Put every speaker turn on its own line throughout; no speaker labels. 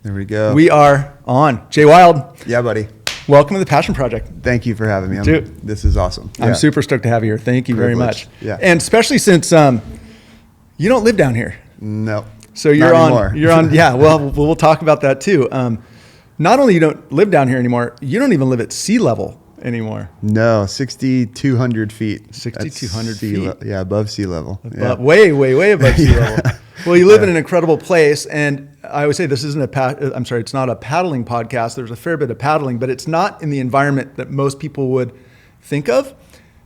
There we go.
We are on. Jay Wild.
Yeah, buddy.
Welcome to the Passion Project.
Thank you for having me.
Dude,
this is awesome.
I'm super stoked to have you here. Thank you very much.
Yeah.
And especially since you don't live down here.
No.
So you're on. Yeah. Well, we'll talk about that too. Not only you don't live down here anymore, you don't even live at sea level anymore.
No, 6,200 feet.
6,200 feet.
Yeah, above sea level.
Way above sea level. Well, you live in an incredible place, and I would say this isn't it's not a paddling podcast. There's a fair bit of paddling, but it's not in the environment that most people would think of.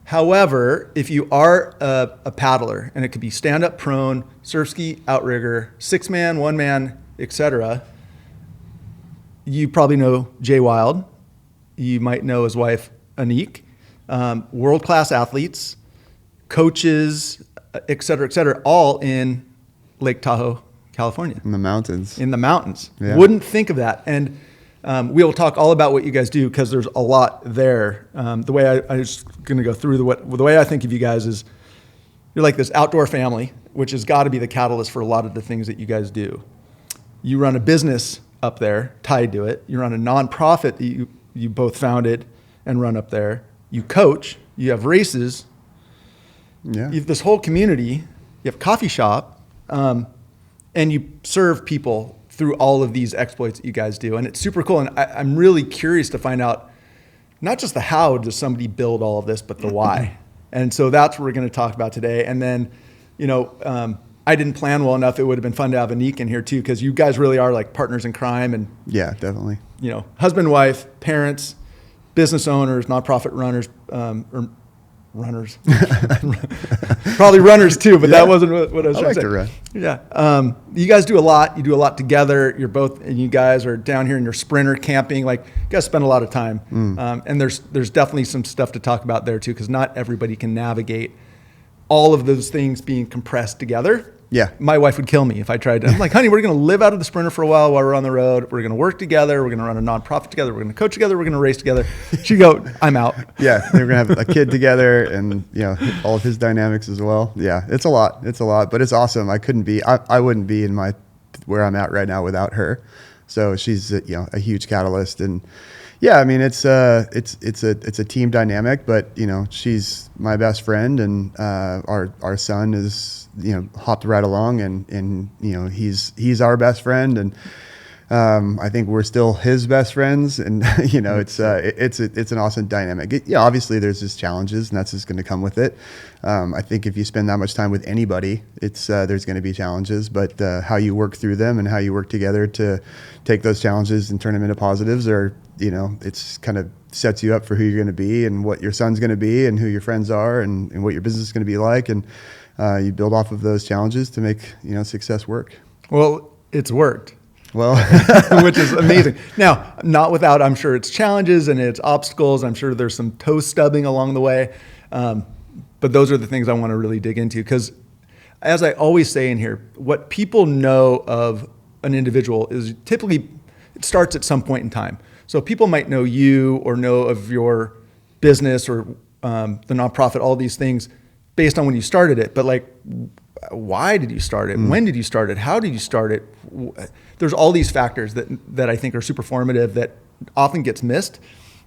However, if you are a paddler, and it could be stand-up prone, surf ski, outrigger, 6-man, 1-man, etc., you probably know Jay Wild. You might know his wife, Anik, world-class athletes, coaches, et cetera, all in Lake Tahoe, California.
In the mountains.
Yeah. Wouldn't think of that. And we will talk all about what you guys do because there's a lot there. The way I was going to go through the way I think of you guys is you're like this outdoor family, which has got to be the catalyst for a lot of the things that you guys do. You run a business up there tied to it. You run a nonprofit that you both founded and run up there. You coach. You have races.
Yeah.
You have this whole community. You have a coffee shop. And you serve people through all of these exploits that you guys do. And it's super cool. And I'm really curious to find out not just the how does somebody build all of this, but the why. And so that's what we're going to talk about today. And then, I didn't plan well enough. It would have been fun to have Anik in here too, because you guys really are like partners in crime. And
yeah, definitely.
Husband, wife, parents, business owners, nonprofit runners, or runners, probably runners too, but that wasn't what I was trying to say.
Run.
Yeah. You guys do a lot. You do a lot together. You guys are down here in your sprinter camping. Like you guys spend a lot of time. And there's definitely some stuff to talk about there too, because not everybody can navigate all of those things being compressed together.
Yeah.
My wife would kill me if I tried to. I'm like, honey, we're going to live out of the sprinter for a while we're on the road. We're going to work together. We're going to run a nonprofit together. We're going to coach together. We're going to race together. She'd go, I'm out.
Yeah. We're going to have a kid together and, all of his dynamics as well. Yeah. It's a lot, but it's awesome. I wouldn't be in where I'm at right now without her. So she's, a huge catalyst. And yeah, I mean, it's a team dynamic, but she's my best friend and, our son is, hopped right along and he's our best friend. And, I think we're still his best friends and, it's an awesome dynamic. Obviously there's just challenges and that's just going to come with it. I think if you spend that much time with anybody, there's going to be challenges, but, how you work through them and how you work together to take those challenges and turn them into positives are, it's kind of sets you up for who you're going to be and what your son's going to be and who your friends are and what your business is going to be like. And, you build off of those challenges to make, success work.
Well, it's worked.
Well,
which is amazing. Now, not without, I'm sure it's challenges and it's obstacles. I'm sure there's some toe stubbing along the way. But those are the things I want to really dig into because as I always say in here, what people know of an individual is typically it starts at some point in time. So people might know you or know of your business or the nonprofit, all these things based on when you started it. But like, why did you start it? When did you start it? How did you start it? There's all these factors that I think are super formative that often gets missed.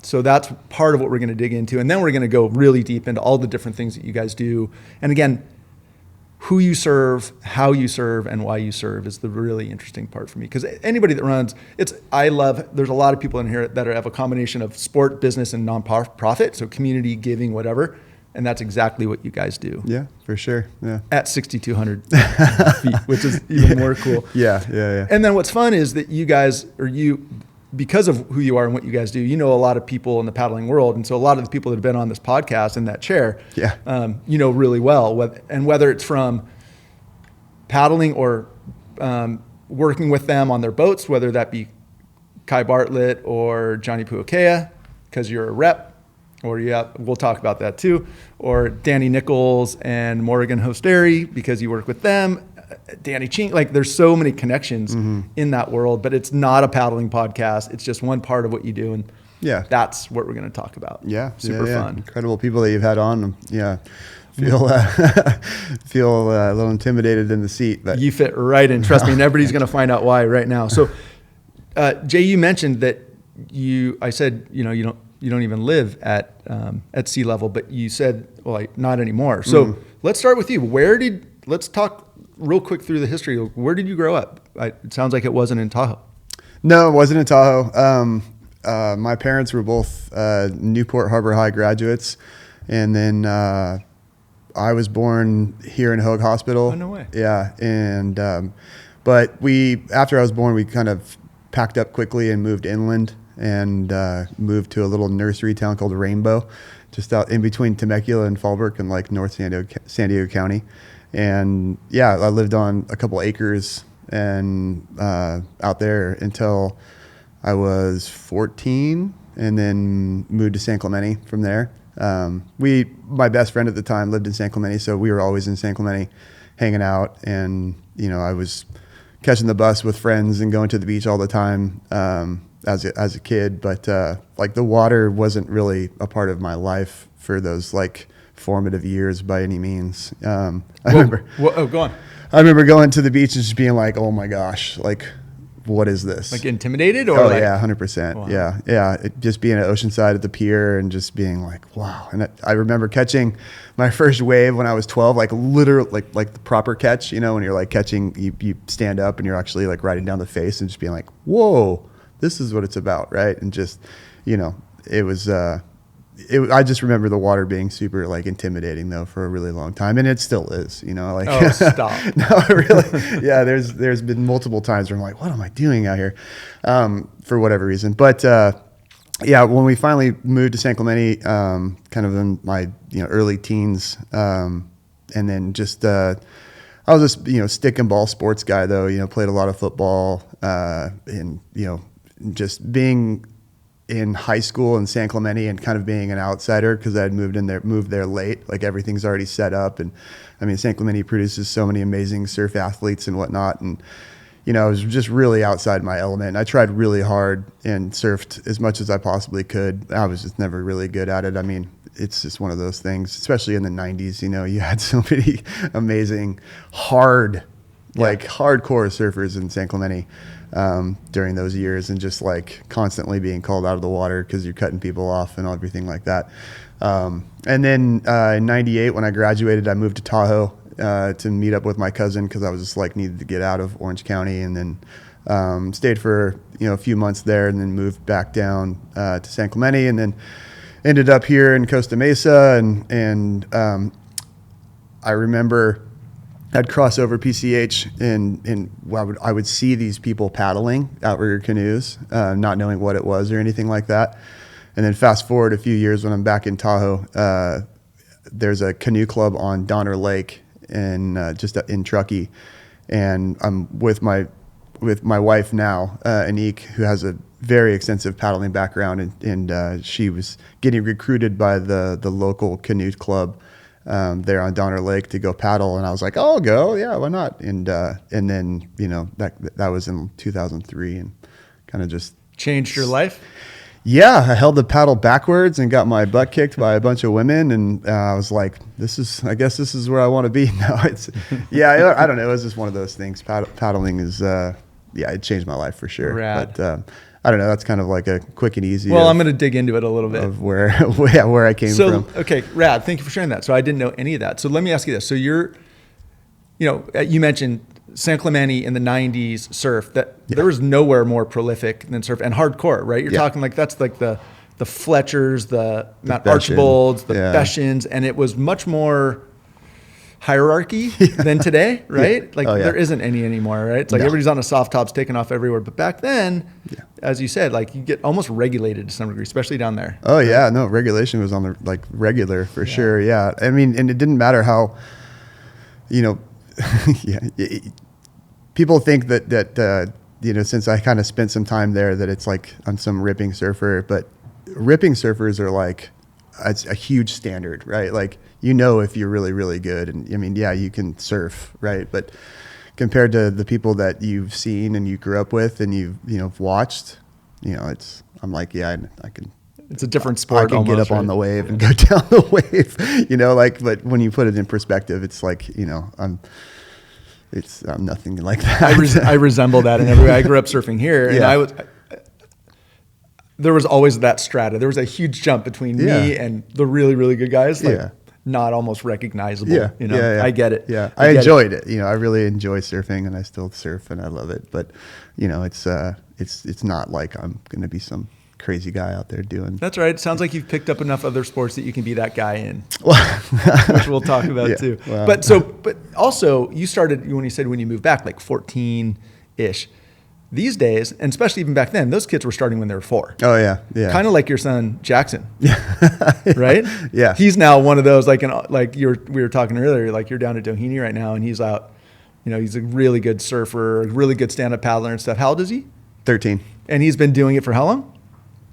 So that's part of what we're going to dig into. And then we're going to go really deep into all the different things that you guys do. And again, who you serve, how you serve, and why you serve is the really interesting part for me. Because anybody that runs, there's a lot of people in here that have a combination of sport, business, and nonprofit, so community, giving, whatever. And that's exactly what you guys do.
Yeah, for sure. Yeah.
At 6,200 feet, which is even more cool.
Yeah.
And then what's fun is that you guys, because of who you are and what you guys do, a lot of people in the paddling world. And so a lot of the people that have been on this podcast in that chair, really well. And whether it's from paddling or working with them on their boats, whether that be Kai Bartlett or Johnny Puakea, because you're a rep, or we'll talk about that too, or Danny Nichols and Morgan Hosteri, because you work with them, Danny Ching, like there's so many connections in that world, but it's not a paddling podcast. It's just one part of what you do. And that's what we're going to talk about.
Yeah.
Super fun.
Incredible people that you've had on. Yeah. Feel a little intimidated in the seat, but
you fit right in. Trust me, and everybody's going to find out why right now. So Jay, you mentioned that I said, you don't even live at sea level, but you said, well, not anymore. So let's start with you. Let's talk real quick through the history. Where did you grow up? It sounds like it wasn't in Tahoe.
No, it wasn't in Tahoe. My parents were both Newport Harbor High graduates, and then I was born here in Hoag Hospital.
Oh, no way.
Yeah, and but after I was born, we kind of packed up quickly and moved inland and moved to a little nursery town called Rainbow, just out in between Temecula and Fallbrook in like North San Diego County. And yeah, I lived on a couple acres and out there until I was 14, and then moved to San Clemente from there. My best friend at the time lived in San Clemente, so we were always in San Clemente hanging out. And, I was catching the bus with friends and going to the beach all the time as a kid. But like the water wasn't really a part of my life for those like formative years by any means. I remember going to the beach and just being like, oh my gosh, like, what is this?
Like intimidated or
yeah, 100%. Wow. Yeah. Just being at Oceanside at the pier and just being like, wow. And I remember catching my first wave when I was 12, like literally like the proper catch, when you're like catching, you stand up and you're actually like riding down the face and just being like, whoa, this is what it's about. Right. And just, it was, I just remember the water being super like intimidating though for a really long time, and it still is. Like
oh, stop.
No, really. Yeah, there's been multiple times where I'm like, what am I doing out here, for whatever reason. But yeah, when we finally moved to San Clemente, kind of in my early teens, and then just I was a stick and ball sports guy though. Played a lot of football, and just being in high school in San Clemente and kind of being an outsider because I had moved there late, like everything's already set up. And I mean, San Clemente produces so many amazing surf athletes and whatnot. And, I was just really outside my element. I tried really hard and surfed as much as I possibly could. I was just never really good at it. I mean, it's just one of those things, especially in the 90s, you had so many amazing, hardcore surfers in San Clemente. During those years, and just like constantly being called out of the water because you're cutting people off and everything like that. And then in '98, when I graduated, I moved to Tahoe to meet up with my cousin because I was just like needed to get out of Orange County, and then stayed for a few months there, and then moved back down to San Clemente, and then ended up here in Costa Mesa. And I remember I'd cross over PCH and I would see these people paddling outrigger canoes, not knowing what it was or anything like that. And then fast forward a few years when I'm back in Tahoe, there's a canoe club on Donner Lake just in Truckee. And I'm with my wife now, Anik, who has a very extensive paddling background. And she was getting recruited by the local canoe club there on Donner Lake to go paddle, and I was like, "Oh, I'll go, yeah, why not?" And then that was in 2003, and kind of just
changed your life.
Yeah, I held the paddle backwards and got my butt kicked by a bunch of women, and I was like, I guess this is where I want to be now. I don't know, it was just one of those things. Paddling is it changed my life for sure.
Rad.
But I don't know. That's kind of like a quick and easy.
Well, I'm going to dig into it a little bit
of where I came from.
Okay, rad. Thank you for sharing that. So I didn't know any of that. So let me ask you this. So you mentioned San Clemente in the 90s surf. There was nowhere more prolific than surf and hardcore, right? You're talking like that's like the Fletchers, the Mount Archibalds, the Beshens, and it was much more hierarchy than today, right? There isn't any anymore, right? It's like everybody's on a soft tops taking off everywhere. But back then, as you said, like you get almost regulated to some degree, especially down there.
Oh yeah, no, regulation was on the regular for sure. Yeah, I mean, and it didn't matter how, people think that since I kind of spent some time there, that it's like I'm some ripping surfer, but ripping surfers are like, it's a huge standard, right? Like, if you're really, really good, and I mean, you can surf, right? But compared to the people that you've seen and you grew up with and you've watched, I'm like, I can.
It's a different sport.
I can get up on the wave and go down the wave, but when you put it in perspective, it's like, It's nothing like that.
I resemble that in every way. I grew up surfing here, and there was always that strata. There was a huge jump between me and the really, really good guys. Like, not almost recognizable. I get it.
Yeah. I enjoyed it. I really enjoy surfing, and I still surf and I love it. But, it's not like I'm going to be some crazy guy out there doing.
That's right. It sounds like you've picked up enough other sports that you can be that guy in, which we'll talk about too. Wow. But also you started when you moved back, like 14-ish. These days, and especially even back then, those kids were starting when they were 4.
Oh yeah.
Kind of like your son Jackson. Right?
Yeah.
He's now one of those we were talking earlier. Like you're down at Doheny right now, and he's out. He's a really good surfer, a really good stand-up paddler and stuff. How old is he?
13.
And he's been doing it for how long?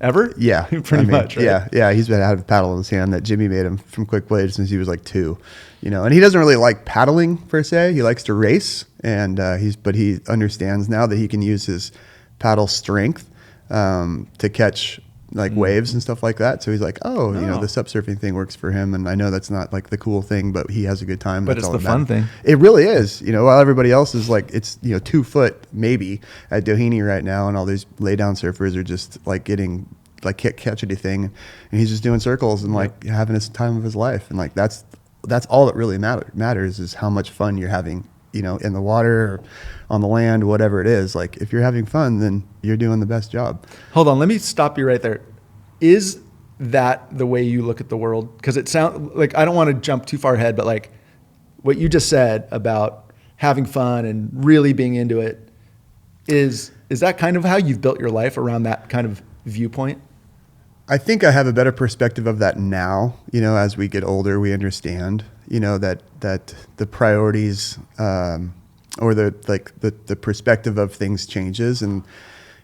Ever?
Yeah.
Pretty much. Right?
Yeah. He's been out of a paddle in his hand that Jimmy made him from Quick Blade since he was like 2. And he doesn't really like paddling per se. He likes to race, and but he understands now that he can use his paddle strength to catch like waves and stuff like that. So he's like, the sup surfing thing works for him, and I know that's not like the cool thing, but he has a good time.
But it's the fun thing.
It really is. While everybody else is like, it's 2 foot maybe at Doheny right now, and all these lay down surfers are just like getting like can't catch anything, and he's just doing circles and like having his time of his life, and like that's all that really matters is how much fun you're having, in the water or on the land, whatever it is. Like if you're having fun, then you're doing the best job.
Hold on. Let me stop you right there. Is that the way you look at the world? Because it sounds like, I don't want to jump too far ahead, but like what you just said about having fun and really being into it, is that kind of how you've built your life around that kind of viewpoint?
I think I have a better perspective of that now. As we get older, we understand, that the priorities or the perspective of things changes. And,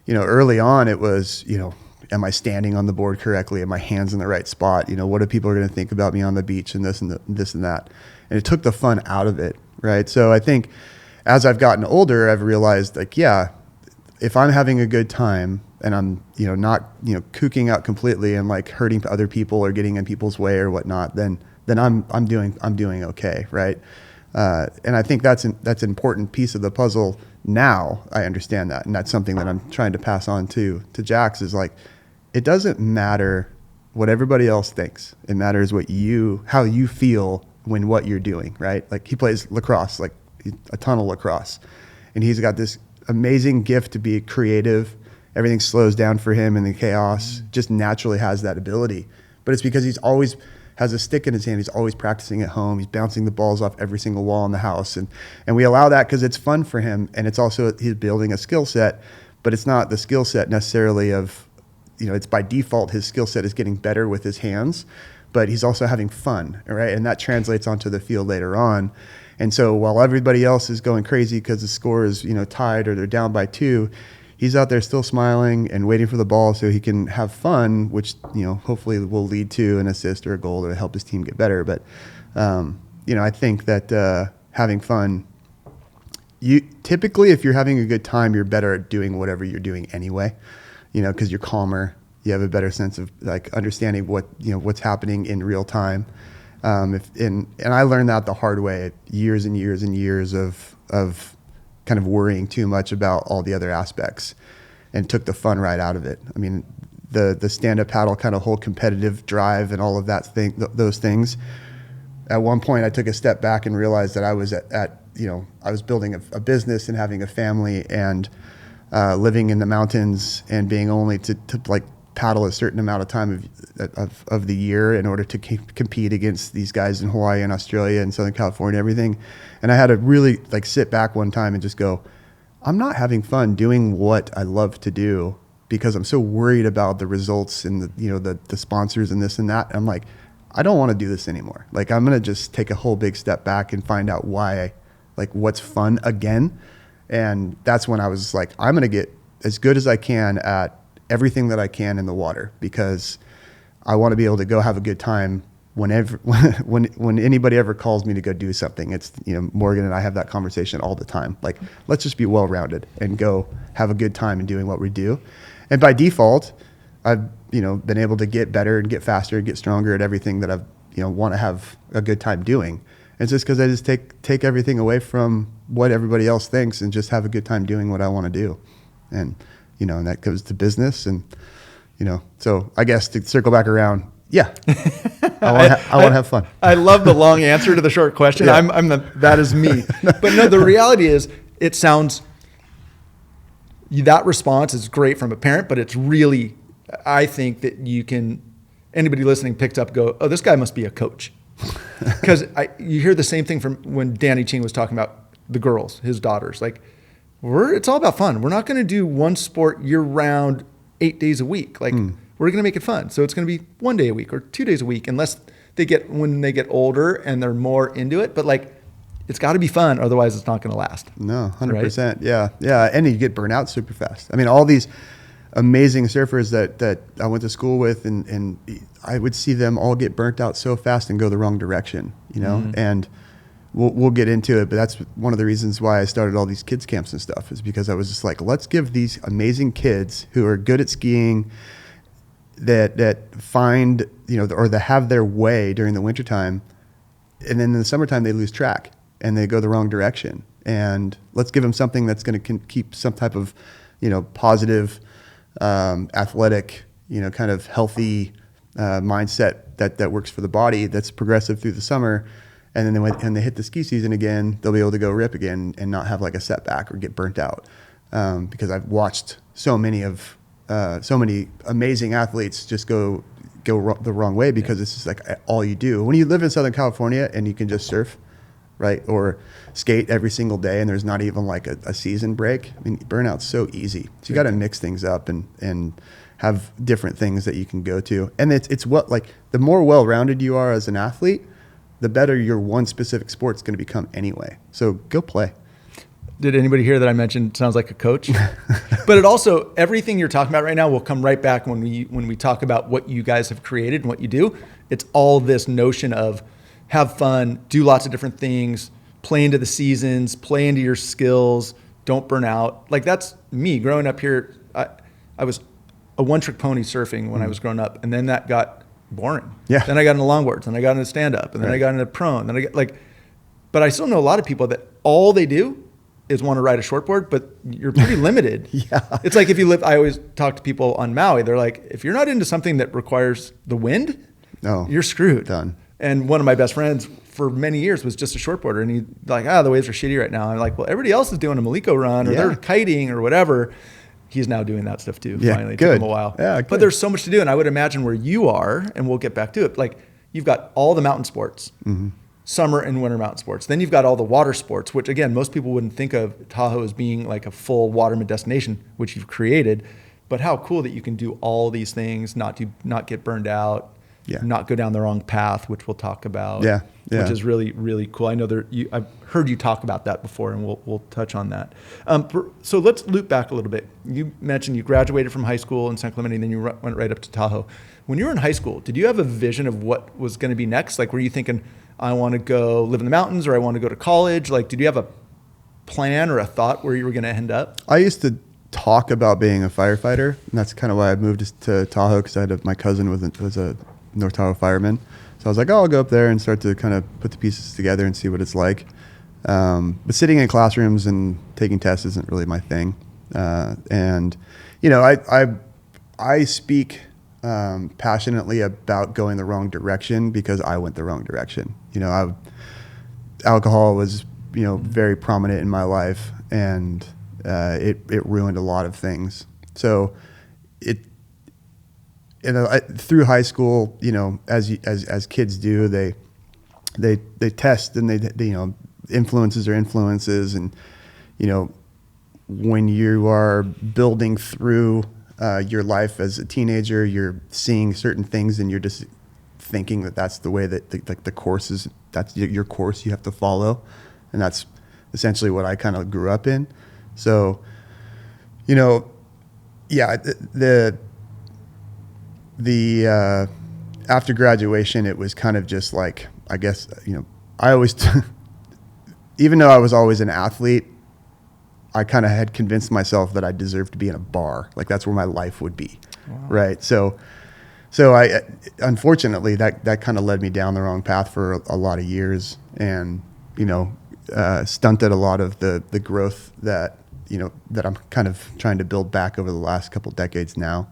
early on it was, am I standing on the board correctly? Are my hands in the right spot? What are people going to think about me on the beach and this and that? And it took the fun out of it, right? So I think as I've gotten older, I've realized like, if I'm having a good time and I'm, not, kooking out completely and like hurting other people or getting in people's way or whatnot, then I'm doing okay. Right. And I think that's an important piece of the puzzle. Now I understand that. And that's something that I'm trying to pass on to Jax is like, it doesn't matter what everybody else thinks. It matters how you feel when what you're doing. Right. Like he plays lacrosse, like a ton of lacrosse, and he's got this amazing gift to be creative. Everything slows down for him in the chaos, just naturally has that ability. But it's because he's always has a stick in his hand. He's always practicing at home. He's bouncing the balls off every single wall in the house. And we allow that because it's fun for him. And it's also, he's building a skill set, but it's not the skill set necessarily of, it's by default, his skill set is getting better with his hands, but he's also having fun, right? And that translates onto the field later on. And so while everybody else is going crazy because the score is, tied or they're down by 2, he's out there still smiling and waiting for the ball so he can have fun, which, hopefully will lead to an assist or a goal or help his team get better. But, I think that having fun, typically if you're having a good time, you're better at doing whatever you're doing anyway, because you're calmer. You have a better sense of like understanding what's happening in real time. And I learned that the hard way, years and years and years of kind of worrying too much about all the other aspects, and took the fun right out of it. I mean, the stand-up paddle kind of whole competitive drive and all of that those things. At one point, I took a step back and realized that I was I was building a business and having a family and living in the mountains and being only to like paddle a certain amount of time of the year in order to compete against these guys in Hawaii and Australia and Southern California and everything. And I had to really like sit back one time and just go, I'm not having fun doing what I love to do because I'm so worried about the results and the sponsors and this and that. I'm like, I don't want to do this anymore. Like I'm going to just take a whole big step back and find out what's fun again. And that's when I was like, I'm going to get as good as I can at everything that I can in the water, because I want to be able to go have a good time whenever, when anybody ever calls me to go do something. It's, Morgan and I have that conversation all the time. Like, let's just be well-rounded and go have a good time in doing what we do. And by default, I've, been able to get better and get faster and get stronger at everything that I've, want to have a good time doing. It's just because I just take everything away from what everybody else thinks and just have a good time doing what I want to do. And, and that goes to business. And, so I guess to circle back around, yeah, I want to have fun.
I love the long answer to the short question.
Yeah.
That is me. But no, the reality is it sounds, that response is great from a parent, but it's really, I think that anybody listening picked up, go, oh, this guy must be a coach. Because you hear the same thing from when Danny Ching was talking about the girls, his daughters. Like, it's all about fun. We're not going to do one sport year round, 8 days a week. Like, we're going to make it fun. So it's going to be 1 day a week or 2 days a week, unless when they get older and they're more into it. But like, it's got to be fun. Otherwise it's not going to last.
No, 100%. Right? Yeah. Yeah. And you get burnt out super fast. I mean, all these amazing surfers that I went to school with, and I would see them all get burnt out so fast and go the wrong direction, and we'll get into it, but that's one of the reasons why I started all these kids camps and stuff, is because I was just like, let's give these amazing kids who are good at skiing that find, or that have their way during the wintertime, and then in the summertime they lose track and they go the wrong direction. And let's give them something that's going to keep some type of, positive, athletic, kind of healthy mindset that works for the body, that's progressive through the summer. And then when they hit the ski season again, they'll be able to go rip again and not have like a setback or get burnt out. Because I've watched so many amazing athletes just go the wrong way, because it's just like all you do. When you live in Southern California and you can just surf, right, or skate every single day, and there's not even like a season break, I mean, burnout's so easy. So you got to mix things up and have different things that you can go to. And it's what, like, the more well-rounded you are as an athlete, the better your one specific sport's going to become anyway. So go play.
Did anybody hear that I mentioned sounds like a coach? But it also, everything you're talking about right now will come right back when we talk about what you guys have created and what you do. It's all this notion of have fun, do lots of different things, play into the seasons, play into your skills, don't burn out. Like, that's me growing up here. I was a one-trick pony surfing when I was growing up, and then that got boring.
Yeah.
Then I got into longboards, and I got into stand-up, and then I got into prone. Then I got but I still know a lot of people that all they do is want to ride a shortboard, but you're pretty limited.
Yeah.
It's like I always talk to people on Maui. They're like, if you're not into something that requires the wind, you're screwed.
Done.
And one of my best friends for many years was just a shortboarder, and he's like, the waves are shitty right now. And I'm like, well, everybody else is doing a Maliko run, or they're kiting or whatever. He's now doing that stuff too.
Yeah,
finally. It
good.
took him a while.
Yeah, good.
But there's so much to do. And I would imagine where you are, and we'll get back to it, like, you've got all the mountain sports, summer and winter mountain sports. Then you've got all the water sports, which again, most people wouldn't think of Tahoe as being like a full Waterman destination, which you've created. But how cool that you can do all these things, not get burned out, not go down the wrong path, which we'll talk about.
Yeah.
Which is really, really cool. I know I've heard you talk about that before, and we'll touch on that. So let's loop back a little bit. You mentioned you graduated from high school in San Clemente, and then you went right up to Tahoe. When you were in high school, did you have a vision of what was going to be next? Like, were you thinking, I want to go live in the mountains, or I want to go to college? Like, did you have a plan or a thought where you were going to end up?
I used to talk about being a firefighter, and that's kind of why I moved to Tahoe, because my cousin was a North Tahoe fireman. So I was like, I'll go up there and start to kind of put the pieces together and see what it's like. But sitting in classrooms and taking tests isn't really my thing. And I speak passionately about going the wrong direction because I went the wrong direction. Alcohol was very prominent in my life, and it ruined a lot of things. So through high school, as kids do, they test, and they influences are influences, and when you are building through your life as a teenager, you're seeing certain things, and you're just thinking that that's the way that the course is. That's your course you have to follow, and that's essentially what I kind of grew up in. So, the after graduation, it was kind of just like, I guess, I always, even though I was always an athlete, I kind of had convinced myself that I deserved to be in a bar. Like, that's where my life would be. Wow. Right. So I, unfortunately, that kind of led me down the wrong path for a lot of years. And, stunted a lot of the growth that, that I'm kind of trying to build back over the last couple decades now.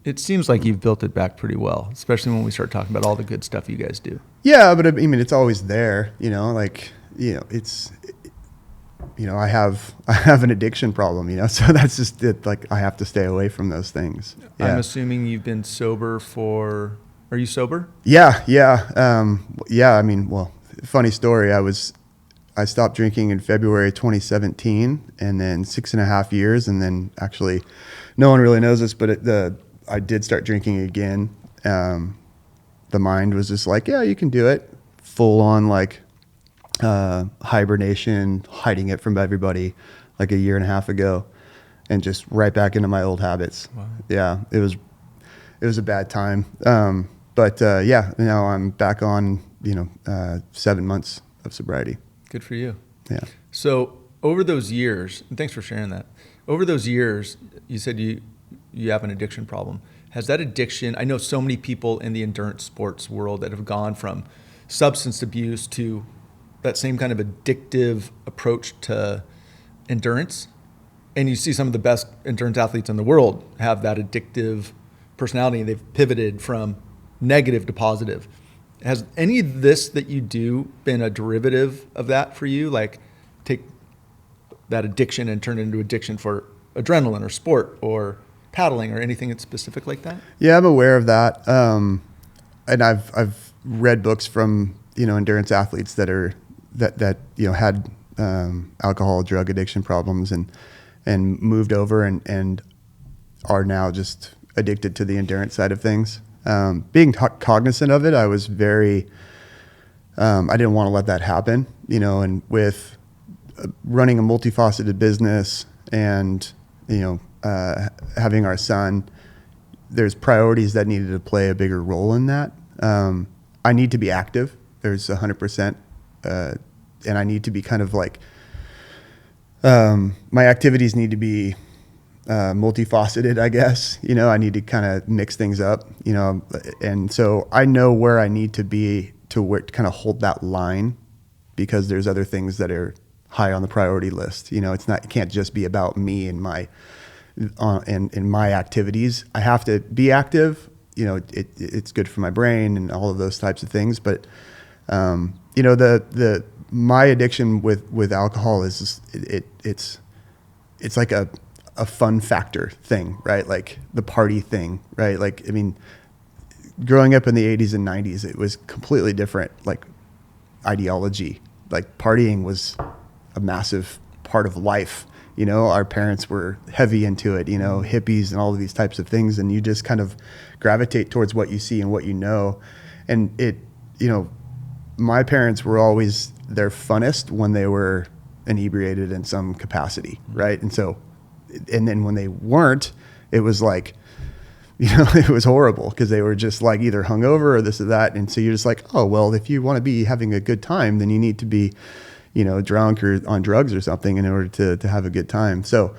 It seems like you've built it back pretty well, especially when we start talking about all the good stuff you guys do.
Yeah, but I mean, it's always there, it's, I have an addiction problem, so that's just it. Like, I have to stay away from those things. Yeah.
I'm assuming you've been sober are you sober?
Yeah. I mean, well, funny story. I stopped drinking in February 2017, and then 6.5 years. And then actually, no one really knows this, but I did start drinking again. The mind was just like, yeah, you can do it. Full on like hibernation, hiding it from everybody like 1.5 years ago, and just right back into my old habits.
Wow.
Yeah, it was a bad time. But now I'm back on, 7 months of sobriety.
Good for you.
Yeah.
So over those years, and thanks for sharing that. Over those years, you said you have an addiction problem. Has that addiction, I know so many people in the endurance sports world that have gone from substance abuse to that same kind of addictive approach to endurance. And you see some of the best endurance athletes in the world have that addictive personality, and they've pivoted from negative to positive. Has any of this that you do been a derivative of that for you? Like, take that addiction and turn it into addiction for adrenaline or sport or paddling or anything that's specific like that?
Yeah, I'm aware of that. And I've read books from, endurance athletes that had alcohol, drug addiction problems and moved over and are now just addicted to the endurance side of things. Being cognizant of it, I was very, I didn't want to let that happen, and with running a multifaceted business and, having our son, there's priorities that needed to play a bigger role in that. I need to be active. There's 100%. And I need to be kind of like, my activities need to be multifaceted, I guess. I need to kind of mix things up, and so I know where I need to be to kind of hold that line, because there's other things that are high on the priority list. It can't just be about me and my activities. I have to be active. It's good for my brain and all of those types of things. But my addiction with alcohol is just, it's like a fun factor thing, right? Like the party thing, right? Like, I mean, growing up in the 80s and 90s, it was completely different, like ideology. Like partying was a massive part of life. Our parents were heavy into it, hippies and all of these types of things. And you just kind of gravitate towards what you see and what you know. And my parents were always their funnest when they were inebriated in some capacity, right? And then when they weren't, it was like, it was horrible, because they were just like either hungover or this or that. And so you're just like, oh, well, if you want to be having a good time, then you need to be, drunk or on drugs or something in order to have a good time. So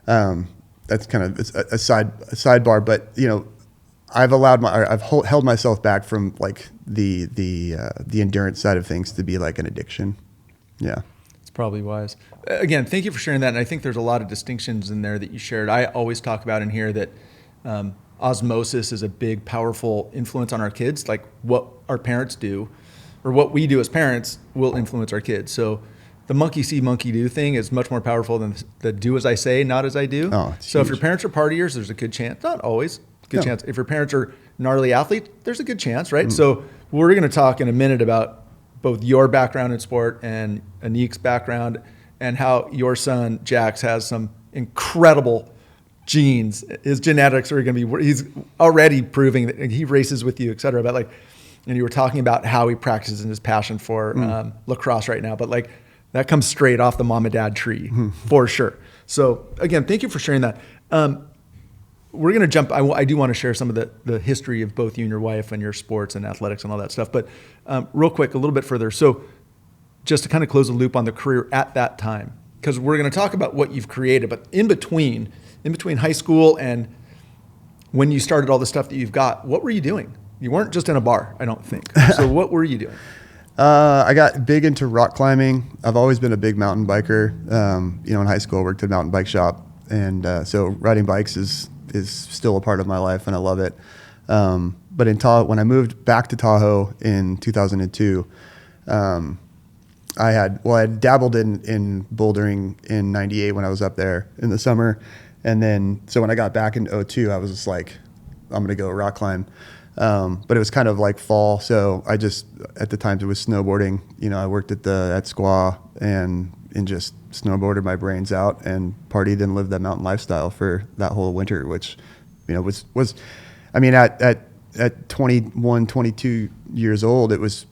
that's kind of a sidebar, but I've held myself back from like the endurance side of things to be like an addiction. Yeah.
Probably wise. Again, thank you for sharing that. And I think there's a lot of distinctions in there that you shared. I always talk about in here that osmosis is a big, powerful influence on our kids. Like what our parents do or what we do as parents will influence our kids. So the monkey see, monkey do thing is much more powerful than the do as I say, not as I do.
Oh,
so huge. If your parents are partiers, there's a good chance, not always, good chance. If your parents are gnarly athletes, there's a good chance, right? So we're going to talk in a minute about both your background in sport and Anik's background, and how your son, Jax, has some incredible genes. His genetics are going to be, he's already proving that he races with you, et cetera. But and you were talking about how he practices and his passion for lacrosse right now. But that comes straight off the mom and dad tree for sure. So again, thank you for sharing that. We're going to jump. I do want to share some of the history of both you and your wife and your sports and athletics and all that stuff. But real quick, a little bit further. So just to kind of close the loop on the career at that time, because we're going to talk about what you've created, but in between high school and when you started all the stuff that you've got, what were you doing? You weren't just in a bar, I don't think. So what were you doing?
I got big into rock climbing. I've always been a big mountain biker. In high school, I worked at a mountain bike shop, and so riding bikes is still a part of my life, and I love it. But in Tahoe, when I moved back to Tahoe in 2002, I had dabbled in bouldering in '98 when I was up there in the summer, and then so when I got back in '02, I was just like, I'm gonna go rock climb. But it was kind of like fall, so I just at the time it was snowboarding. I worked at Squaw and just snowboarded my brains out and partied and lived that mountain lifestyle for that whole winter, which was I mean at 21, 22 years old, it was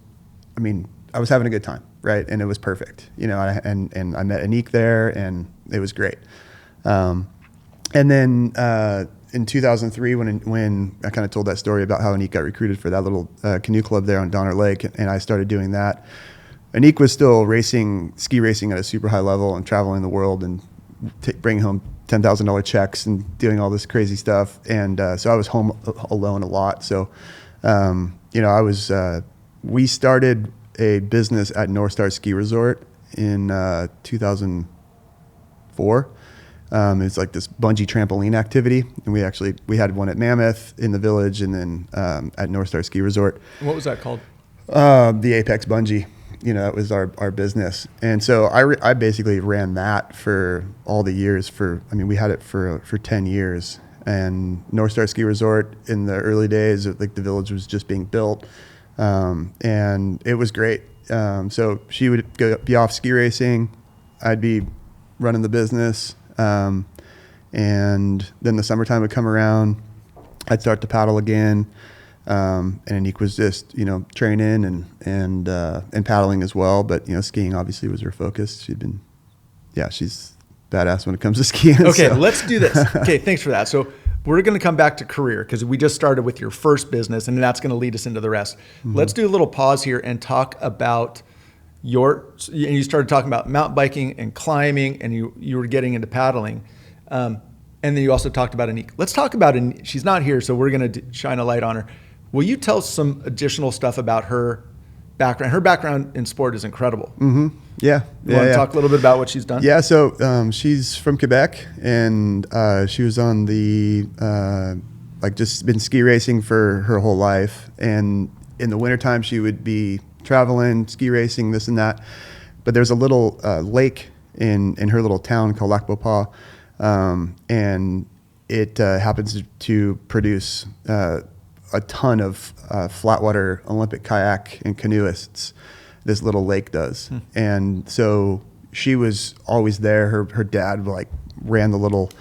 I was having a good time, right? And it was perfect, and I met Anik there, and it was great. And then in 2003, when I kind of told that story about how Anik got recruited for that little canoe club there on Donner Lake, and I started doing that, Anik was still ski racing at a super high level and traveling the world and bringing home $10,000 checks and doing all this crazy stuff. And so I was home alone a lot. So, we started a business at North Star Ski Resort in 2004. It's like this bungee trampoline activity, and we had one at Mammoth in the village, and then at North Star Ski Resort.
What was that called?
The Apex Bungee. That was our business, and so I basically ran that for all the years. We had it for 10 years, and North Star Ski Resort in the early days, like the village was just being built, and it was great. So she would be off ski racing, I'd be running the business. And then the summertime would come around, I'd start to paddle again. And Anik was just, training and paddling as well. But, skiing obviously was her focus. She's badass when it comes to skiing.
Okay,
so.
Let's do this. Okay, thanks for that. So we're going to come back to career because we just started with your first business, and that's going to lead us into the rest. Mm-hmm. Let's do a little pause here and talk about you started talking about mountain biking and climbing, and you were getting into paddling. And then you also talked about Anik. Let's talk about Anik. She's not here, so we're going to shine a light on her. Will you tell some additional stuff about her background? Her background in sport is incredible.
Mm-hmm. Yeah.
You want to talk a little bit about what she's done?
Yeah. So she's from Quebec, and she was on the just been ski racing for her whole life. And in the wintertime, she would be traveling, ski racing, this and that. But there's a little lake in her little town called Lac Beauport, and it happens to produce a ton of flatwater Olympic kayak and canoeists. This little lake does. And so she was always there. Her dad ran the little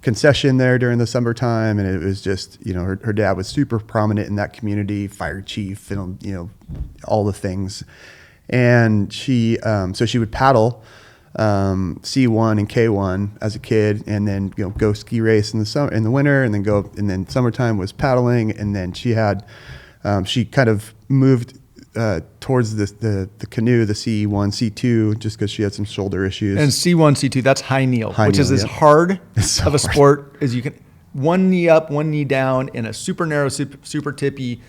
concession there during the summertime, and it was just, her dad was super prominent in that community, fire chief, and all the things. And she so she would paddle C1 and K1 as a kid, and then go ski race in the winter, and then summertime was paddling. And then she had she kind of moved towards the canoe, the C1, C2, just because she had some shoulder issues.
And C1, C2, that's high kneel, which is as
yeah.
hard
so
of a
hard.
sport as you can. One knee up, one knee down in a super narrow, super tippy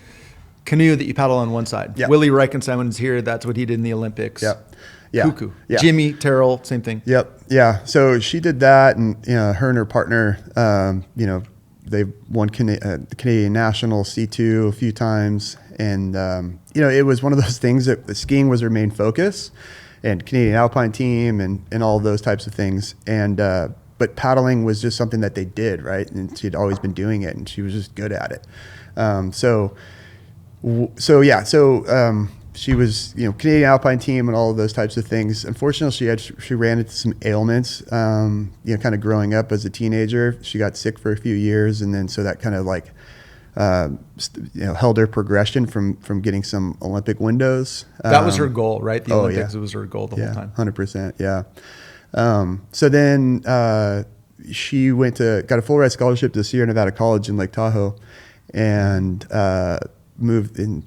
canoe that you paddle on one side.
Yep.
Willie Reichensimon's here. That's what he did in the Olympics.
Yep. Yeah.
Cuckoo.
Yeah.
Jimmy Terrell, same thing.
Yep. Yeah. So she did that, and her and her partner, they won the Canadian National C2 a few times, and it was one of those things that the skiing was her main focus, and Canadian Alpine team, and all those types of things, and but paddling was just something that they did, right? And she'd always been doing it, and she was just good at it. She was, Canadian Alpine team and all of those types of things. Unfortunately, she ran into some ailments, kind of growing up as a teenager. She got sick for a few years, and then so that kind of held her progression from getting some Olympic windows.
That was her goal, right? The Olympics,
yeah.
It was her goal the whole time.
100%, yeah. So then she got a full ride scholarship to Sierra Nevada College in Lake Tahoe, and moved in.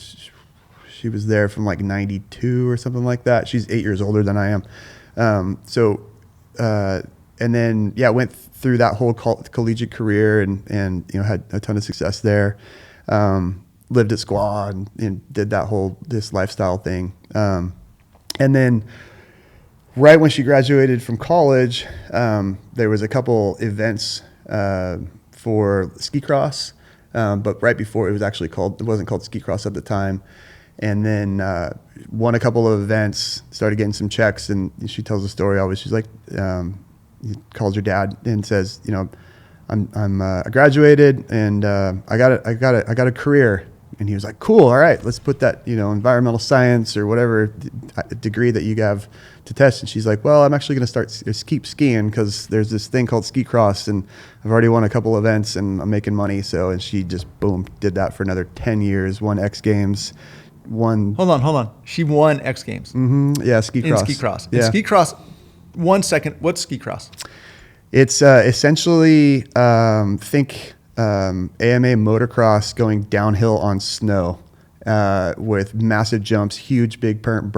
She was there from 92 or something like that. She's 8 years older than I am. And then, went through that whole collegiate career and had a ton of success there. lived at Squaw and did this lifestyle thing. And then right when she graduated from college, there was a couple events for ski cross, but right before it wasn't called ski cross at the time. And then won a couple of events, started getting some checks, and she tells a story always. She's like, calls her dad and says, I graduated and I got a career. And he was like, cool, all right, let's put that, environmental science or whatever degree that you have to test. And she's like, well, I'm actually going to keep skiing because there's this thing called ski cross and I've already won a couple events and I'm making money. And she just, boom, did that for another 10 years, won X Games, won.
Hold on. She won X Games.
Mm-hmm. Yeah, ski cross.
In ski cross.
Yeah.
In ski cross, 1 second, what's ski cross?
It's essentially, think AMA motocross going downhill on snow with massive jumps, huge big berm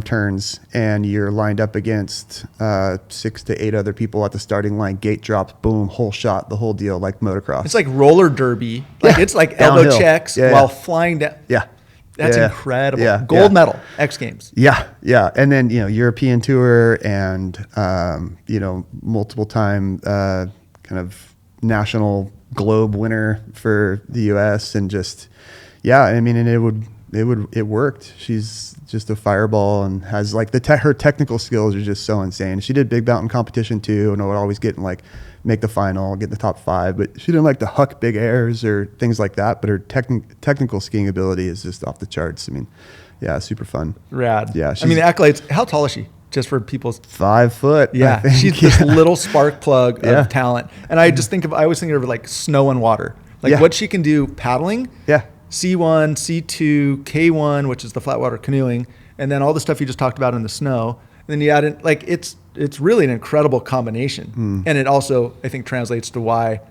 turns, and you're lined up against 6 to 8 other people at the starting line. Gate drops, boom, whole shot, the whole deal, like motocross.
It's like roller derby. It's like elbow
Downhill.
checks while flying down.
Yeah.
That's incredible.
Yeah.
Gold medal, X Games.
Yeah. And then, European tour and, multiple time kind of national globe winner for the US and just, and it worked. She's just a fireball and has like her technical skills are just so insane. She did big mountain competition too, and would always get make the final, get in the top 5, but she didn't like to huck big airs or things like that. But her technical skiing ability is just off the charts. Super fun.
Rad.
Yeah.
The accolades. How tall is she? Just for people's
5 foot.
Yeah. She's this little spark plug of talent. And I always think of her like snow and water, like what she can do paddling.
Yeah.
C1, C2, K1, which is the flat water canoeing, and then all the stuff you just talked about in the snow. And then you add in, like, it's really an incredible combination. And it also, I think, translates to why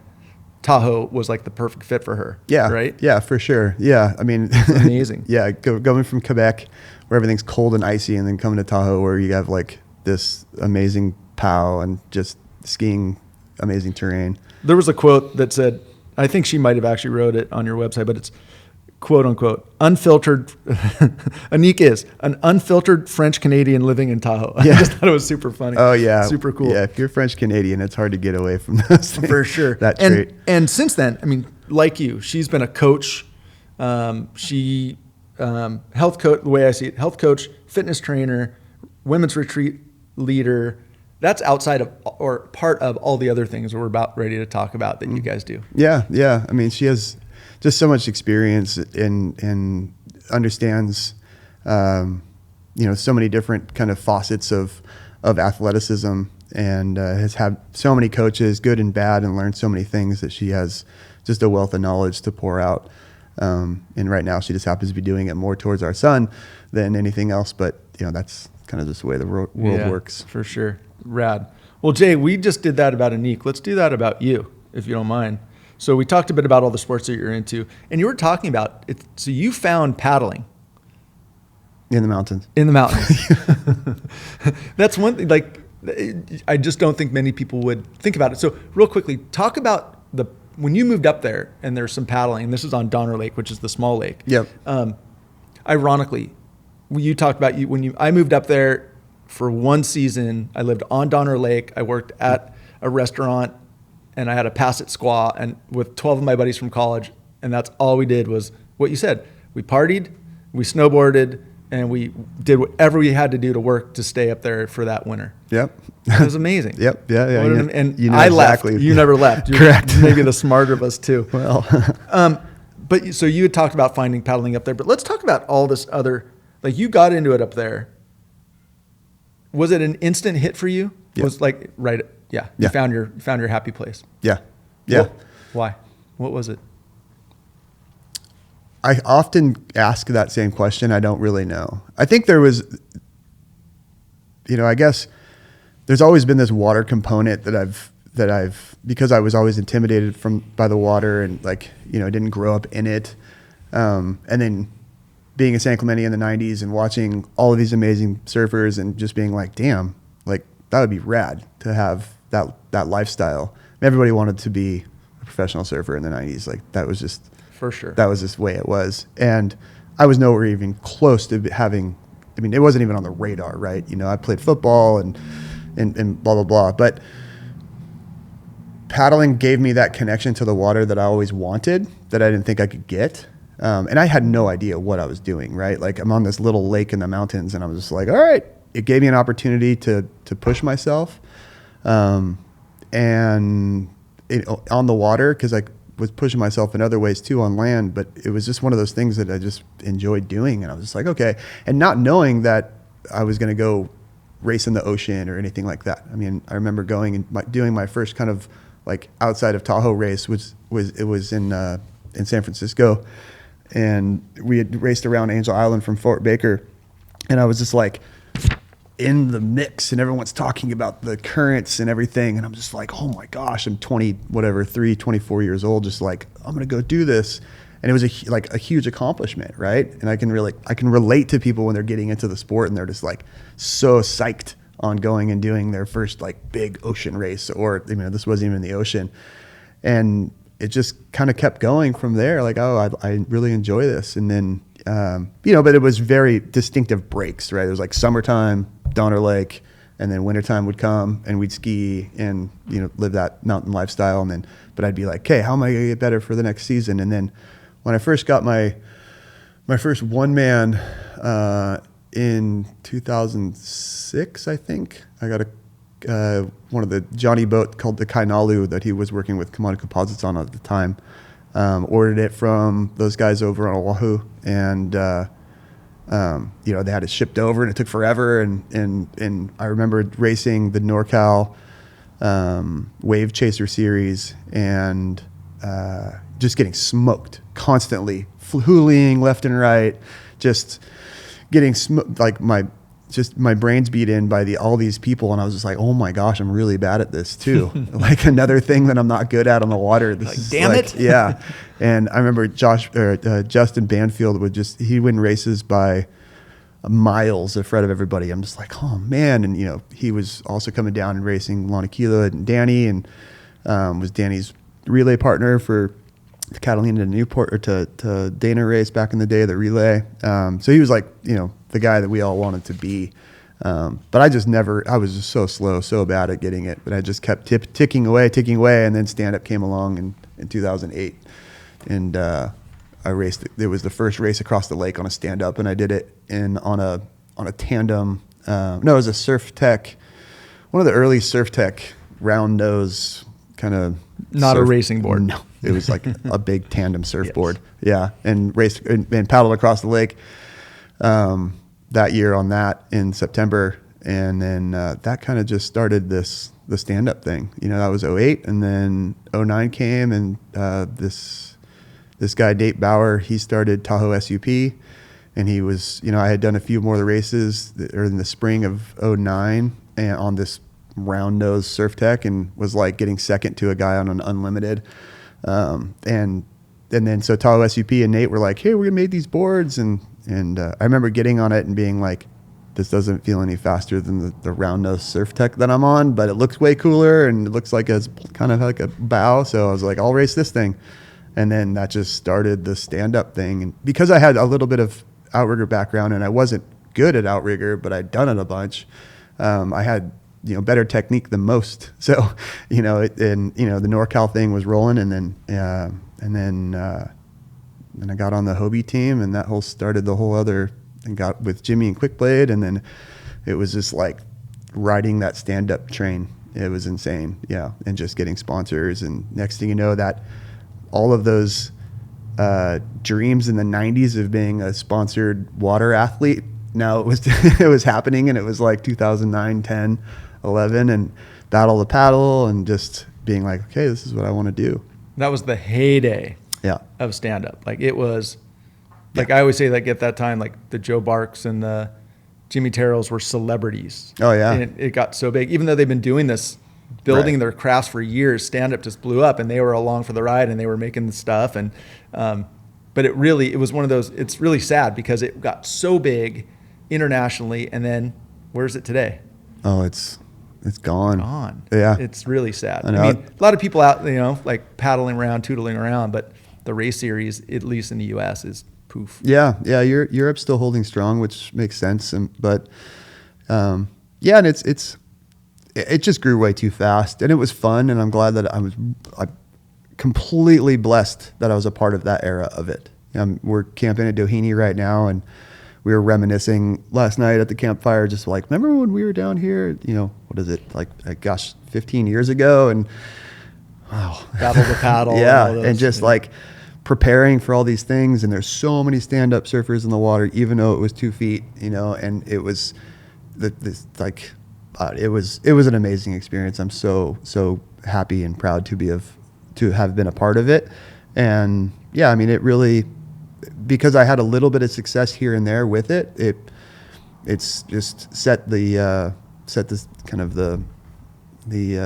Tahoe was like the perfect fit for her.
Yeah.
Right?
Yeah, for sure. Yeah.
It's amazing.
Yeah. Going from Quebec, where everything's cold and icy, and then coming to Tahoe, where you have like this amazing POW and just skiing amazing terrain.
There was a quote that said, I think she might have actually wrote it on your website, but it's quote unquote, unfiltered. Anik is an unfiltered French Canadian living in Tahoe.
Yeah.
I just thought it was super funny.
Oh yeah.
Super cool.
Yeah. If you're French Canadian, it's hard to get away from those things.
For sure.
That trait.
And since then, like you, she's been a coach. She health coach, the way I see it, health coach, fitness trainer, women's retreat leader. That's outside of or part of all the other things we're about ready to talk about that you guys do.
Yeah. She has just so much experience and understands, so many different kind of facets of athleticism, and has had so many coaches, good and bad, and learned so many things that she has just a wealth of knowledge to pour out. And right now she just happens to be doing it more towards our son than anything else. But, that's kind of just the way the world works.
For sure. Rad. Well, Jay, we just did that about Anik. Let's do that about you, if you don't mind. So we talked a bit about all the sports that you're into, and you were talking about it. So you found paddling
in the mountains.
That's one thing. Like, I just don't think many people would think about it. So real quickly, talk about when you moved up there and there's some paddling, and this is on Donner Lake, which is the small lake.
Yep.
Ironically, you talked about I moved up there for one season. I lived on Donner Lake. I worked at a restaurant, and I had a pass at Squaw and with 12 of my buddies from college. And that's all we did was what you said. We partied, we snowboarded, and we did whatever we had to do to work to stay up there for that winter.
Yep.
It was amazing.
Yep. Yeah.
And I
exactly.
left. You never left. You're
Correct.
Maybe the smarter of us too.
Well,
but so you had talked about finding paddling up there, but let's talk about all this other, like you got into it up there. Was it an instant hit for you?
Yep.
Was like, right. Yeah. You found your happy place.
Yeah. Yeah.
Why? What was it?
I often ask that same question. I don't really know. I think there was, I guess there's always been this water component that I've because I was always intimidated by the water and didn't grow up in it. And then being in San Clemente in the 90s and watching all of these amazing surfers and just being like, damn, like that would be rad to have that lifestyle. Everybody wanted to be a professional surfer in the 90s. Like that was just
for sure.
That was just the way it was. And I was nowhere even close to having, I mean, it wasn't even on the radar, right? You know, I played football and blah, blah, blah. But paddling gave me that connection to the water that I always wanted, that I didn't think I could get. And I had no idea what I was doing, right? Like, I'm on this little lake in the mountains, and I was just like, all right. It gave me an opportunity to push myself. And on the water, because I was pushing myself in other ways too on land, but it was just one of those things that I just enjoyed doing. And I was just like, okay. And not knowing that I was going to go race in the ocean or anything like that. I mean, I remember going and doing my first kind of like outside of Tahoe race, was in San Francisco. And we had raced around Angel Island from Fort Baker. And I was just like in the mix, and everyone's talking about the currents and everything. And I'm just like, oh my gosh, I'm 24 years old. Just like, I'm going to go do this. And it was a huge accomplishment. Right. And I can relate to people when they're getting into the sport and they're just like so psyched on going and doing their first like big ocean race, or, you know, this wasn't even in the ocean. And it just kind of kept going from there. Like, oh, I really enjoy this. And then, you know, but it was very distinctive breaks, right? It was like summertime, Donner Lake, and then wintertime would come and we'd ski and, you know, live that mountain lifestyle. And then, but I'd be like, okay, how am I going to get better for the next season? And then when I first got my first one man, in 2006, I think I got one of the Johnny boat called the Kainalu that he was working with Kamani Composites on at the time. Ordered it from those guys over on Oahu, and you know, they had it shipped over, and it took forever. And I remember racing the NorCal Wave Chaser Series, and just getting smoked constantly, hooling left and right, just getting like my brain's beat in by all these people. And I was just like, oh my gosh, I'm really bad at this too. Like another thing that I'm not good at on the water. This
like,
is
damn
like,
it.
Yeah. And I remember Justin Banfield he win races by miles ahead of everybody. I'm just like, oh man. And, you know, he was also coming down and racing Lanakila and Danny, and was Danny's relay partner for the Catalina to Newport, or to Dana race back in the day, the relay. So he was like, you know, the guy that we all wanted to be. But I was just so slow, so bad at getting it, but I just kept ticking away. And then Standup came along in 2008. And I raced, it was the first race across the lake on a Standup, and I did it on a tandem. No, it was a Surf Tech, one of the early Surf Tech round nose kind of.
Not a racing board.
No, it was like a big tandem surfboard. Yes. Yeah, and raced and paddled across the lake that year on that in September, and then that kind of just started the stand-up thing. You know, that was 2008, and then 2009 came, and this guy Dave Bauer, he started Tahoe SUP, and he was, you know, I had done a few more of the races in the spring of 2009 and on this round nose Surf Tech, and was like getting second to a guy on an unlimited. And then so Tahoe SUP and Nate were like, hey, we made these boards. And I remember getting on it and being like, this doesn't feel any faster than the round nose Surf Tech that I'm on, but it looks way cooler and it looks like it's kind of like a bow. So I was like, I'll race this thing. And then that just started the stand-up thing. And because I had a little bit of outrigger background, and I wasn't good at outrigger, but I'd done it a bunch, I had, you know, better technique than most. So, you know, and you know, the NorCal thing was rolling, and then I got on the Hobie team, and that started the whole other, and got with Jimmy and Quickblade, and then it was just like riding that stand-up train. It was insane, yeah, and just getting sponsors, and next thing you know, that all of those dreams in the 90s of being a sponsored water athlete, now it was it was happening, and it was like 2009, 10, 11, and battle the paddle, and just being like, okay, this is what I want to do.
That was the heyday of stand-up. Like, it was, like, I always say, like, at that time, like, the Joe Barks and the Jimmy Terrells were celebrities.
Oh, yeah.
And it got so big. Even though they've been doing this, building their crafts for years, stand-up just blew up, and they were along for the ride, and they were making the stuff. And but it was one of those, it's really sad because it got so big internationally, and then where's it today?
Oh, it's gone.
Gone.
Yeah.
It's really sad.
I know.
I mean, a lot of people out, you know, like paddling around, tootling around, but the race series, at least in the U.S., is poof.
Yeah, Europe's still holding strong, which makes sense. But and it just grew way too fast, and it was fun, and I'm glad that I'm completely blessed that I was a part of that era of it. We're camping at Doheny right now, and we were reminiscing last night at the campfire, just like, remember when we were down here, what is it, like gosh, 15 years ago? And wow.
Paddle to paddle.
Yeah, and just like preparing for all these things, and there's so many stand-up surfers in the water, even though it was 2 feet, and it was it was an amazing experience. I'm so happy and proud to have been a part of it. And yeah, I mean, it really, because I had a little bit of success here and there with it's just set this kind of the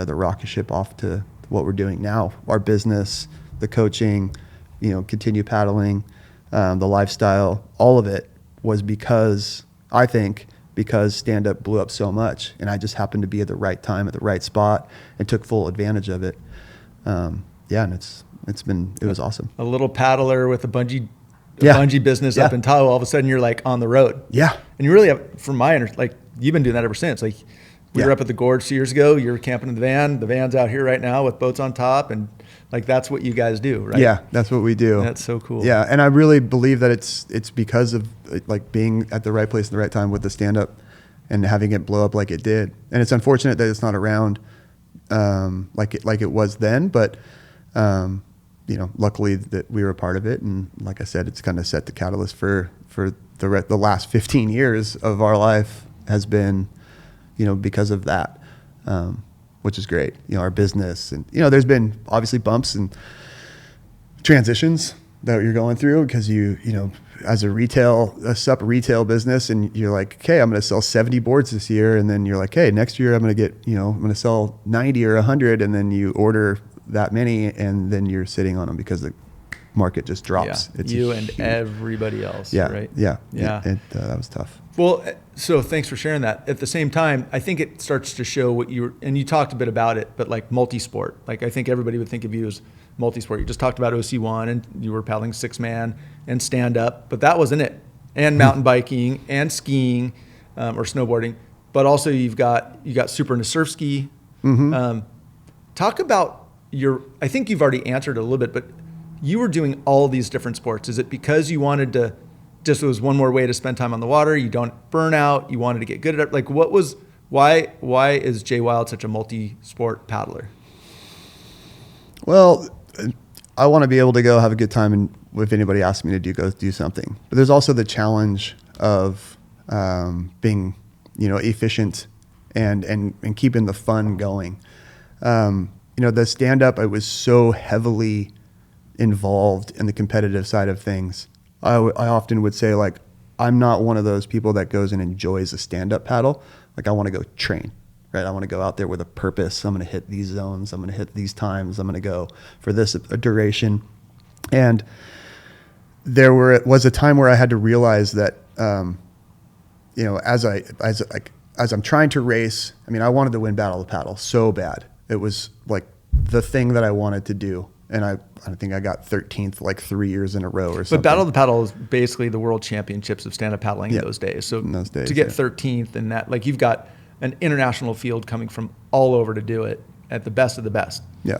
rocket ship off to what we're doing now, our business, the coaching, continue paddling, the lifestyle, all of it was because stand-up blew up so much, and I just happened to be at the right time at the right spot and took full advantage of it. And it was awesome.
A little paddler with a bungee business up
Yeah.
in Tahoe. All of a sudden, you're like on the road.
Yeah.
And you really have, from my like, you've been doing that ever since. Like, we were
Yeah.
up at the gorge 2 years ago. You're camping in the van. The van's out here right now with boats on top, and like that's what you guys do, right?
Yeah, that's what we do.
That's so cool.
Yeah, and I really believe that it's because of like being at the right place at the right time with the stand-up and having it blow up like it did. And it's unfortunate that it's not around like it was then, but luckily that we were a part of it. And like I said, it's kind of set the catalyst for the last 15 years of our life has been, because of that, which is great. Our business, and there's been obviously bumps and transitions that you're going through because as a sup retail business, and you're like, okay, I'm going to sell 70 boards this year, and then you're like, hey, next year I'm going to get, I'm going to sell 90 or 100, and then you order that many, and then you're sitting on them because the market just drops.
Yeah.
It's
you and everybody else.
Yeah,
right?
Yeah.
That
was tough.
Well, so thanks for sharing that. At the same time, I think it starts to show what and you talked a bit about it, but like multisport. Like, I think everybody would think of you as multisport. You just talked about OC1, and you were paddling 6-man and stand-up, but that wasn't it. And mountain biking and skiing or snowboarding, but also you got super into surf ski.
Mm-hmm.
Talk about I think you've already answered it a little bit, but you were doing all these different sports. Is it because you wanted to, just it was one more way to spend time on the water? You don't burn out. You wanted to get good at it. Like, why is Jay Wild such a multi-sport paddler?
Well, I want to be able to go have a good time, and if anybody asks me to go do something. But there's also the challenge of being, efficient and keeping the fun going. The stand-up, I was so heavily involved in the competitive side of things. I often would say, like, I'm not one of those people that goes and enjoys a stand-up paddle. Like, I want to go train, right? I want to go out there with a purpose. I'm going to hit these zones. I'm going to hit these times. I'm going to go for this duration. And there was a time where I had to realize that, as I'm trying to race, I mean, I wanted to win Battle of the Paddle so bad. It was like the thing that I wanted to do. And I think I got 13th like 3 years in a row or something.
But Battle of the Paddle is basically the world championships of stand-up paddling in those days. So
in those days,
to get 13th and that, like, you've got an international field coming from all over to do it at the best of the best.
Yeah.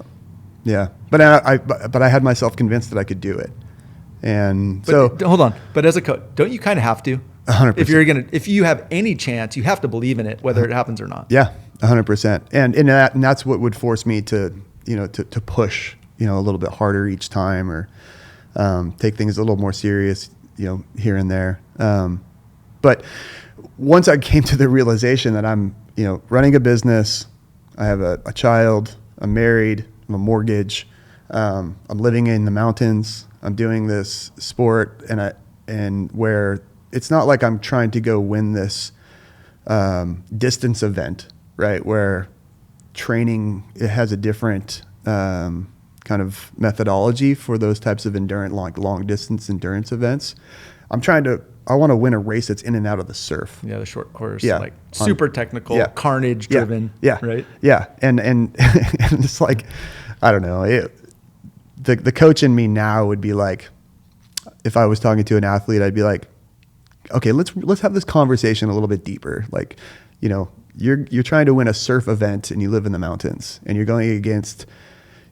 Yeah. But I had myself convinced that I could do it. And
Hold on. But as a coach, don't you kind of have to?
100%.
If you have any chance, you have to believe in it, whether it happens or not.
Yeah, 100%. And that's what would force me to push, a little bit harder each time, or take things a little more serious, here and there. But once I came to the realization that I'm, running a business, I have a child, I'm married, I'm a mortgage, I'm living in the mountains, I'm doing this sport, and where it's not like I'm trying to go win this distance event, right? Where training, it has a different kind of methodology for those types of endurance, like long distance endurance events. I want to win a race that's in and out of the surf.
Yeah, the short course,
Yeah.
like super technical, carnage driven.
Yeah.
Right.
Yeah. And it's like, I don't know. the coach in me now would be like, if I was talking to an athlete, I'd be like, okay, let's have this conversation a little bit deeper. Like, you know, you're trying to win a surf event and you live in the mountains and you're going against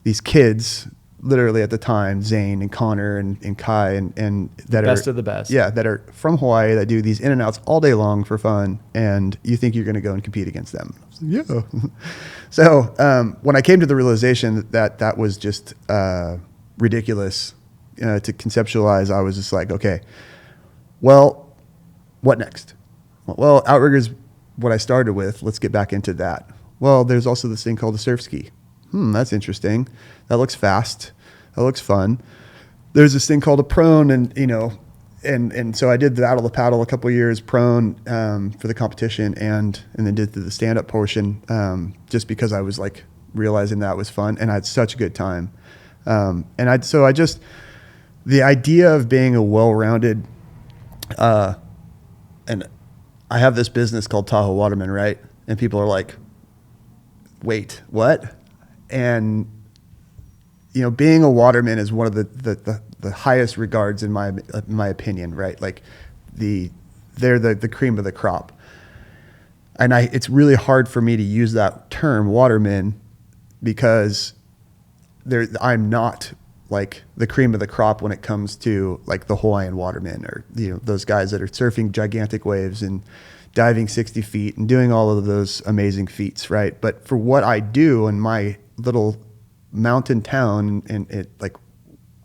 these kids, literally at the time, Zane and Connor and Kai and that
best
are
of the best.
Yeah, that are from Hawaii that do these in and outs all day long for fun, and you think you're going to go and compete against them. Yeah. So when I came to the realization that was just ridiculous to conceptualize, I was just like, okay, well, what next? Well, outrigger's what I started with. Let's get back into that. Well, there's also this thing called the surf ski. That's interesting. That looks fast. That looks fun. There's this thing called a prone, and you know, and so I did the out of the paddle a couple of years prone for the competition, and then did the stand-up portion just because I was like realizing that was fun, and I had such a good time. The idea of being a well-rounded, and I have this business called Tahoe Waterman, right? And people are like, wait, what? And you know, being a waterman is one of the highest regards in my opinion, right? Like they're the cream of the crop. And it's really hard for me to use that term waterman because I'm not like the cream of the crop when it comes to like the Hawaiian watermen or, you know, those guys that are surfing gigantic waves and diving 60 feet and doing all of those amazing feats, right? But for what I do in my little mountain town, and it like,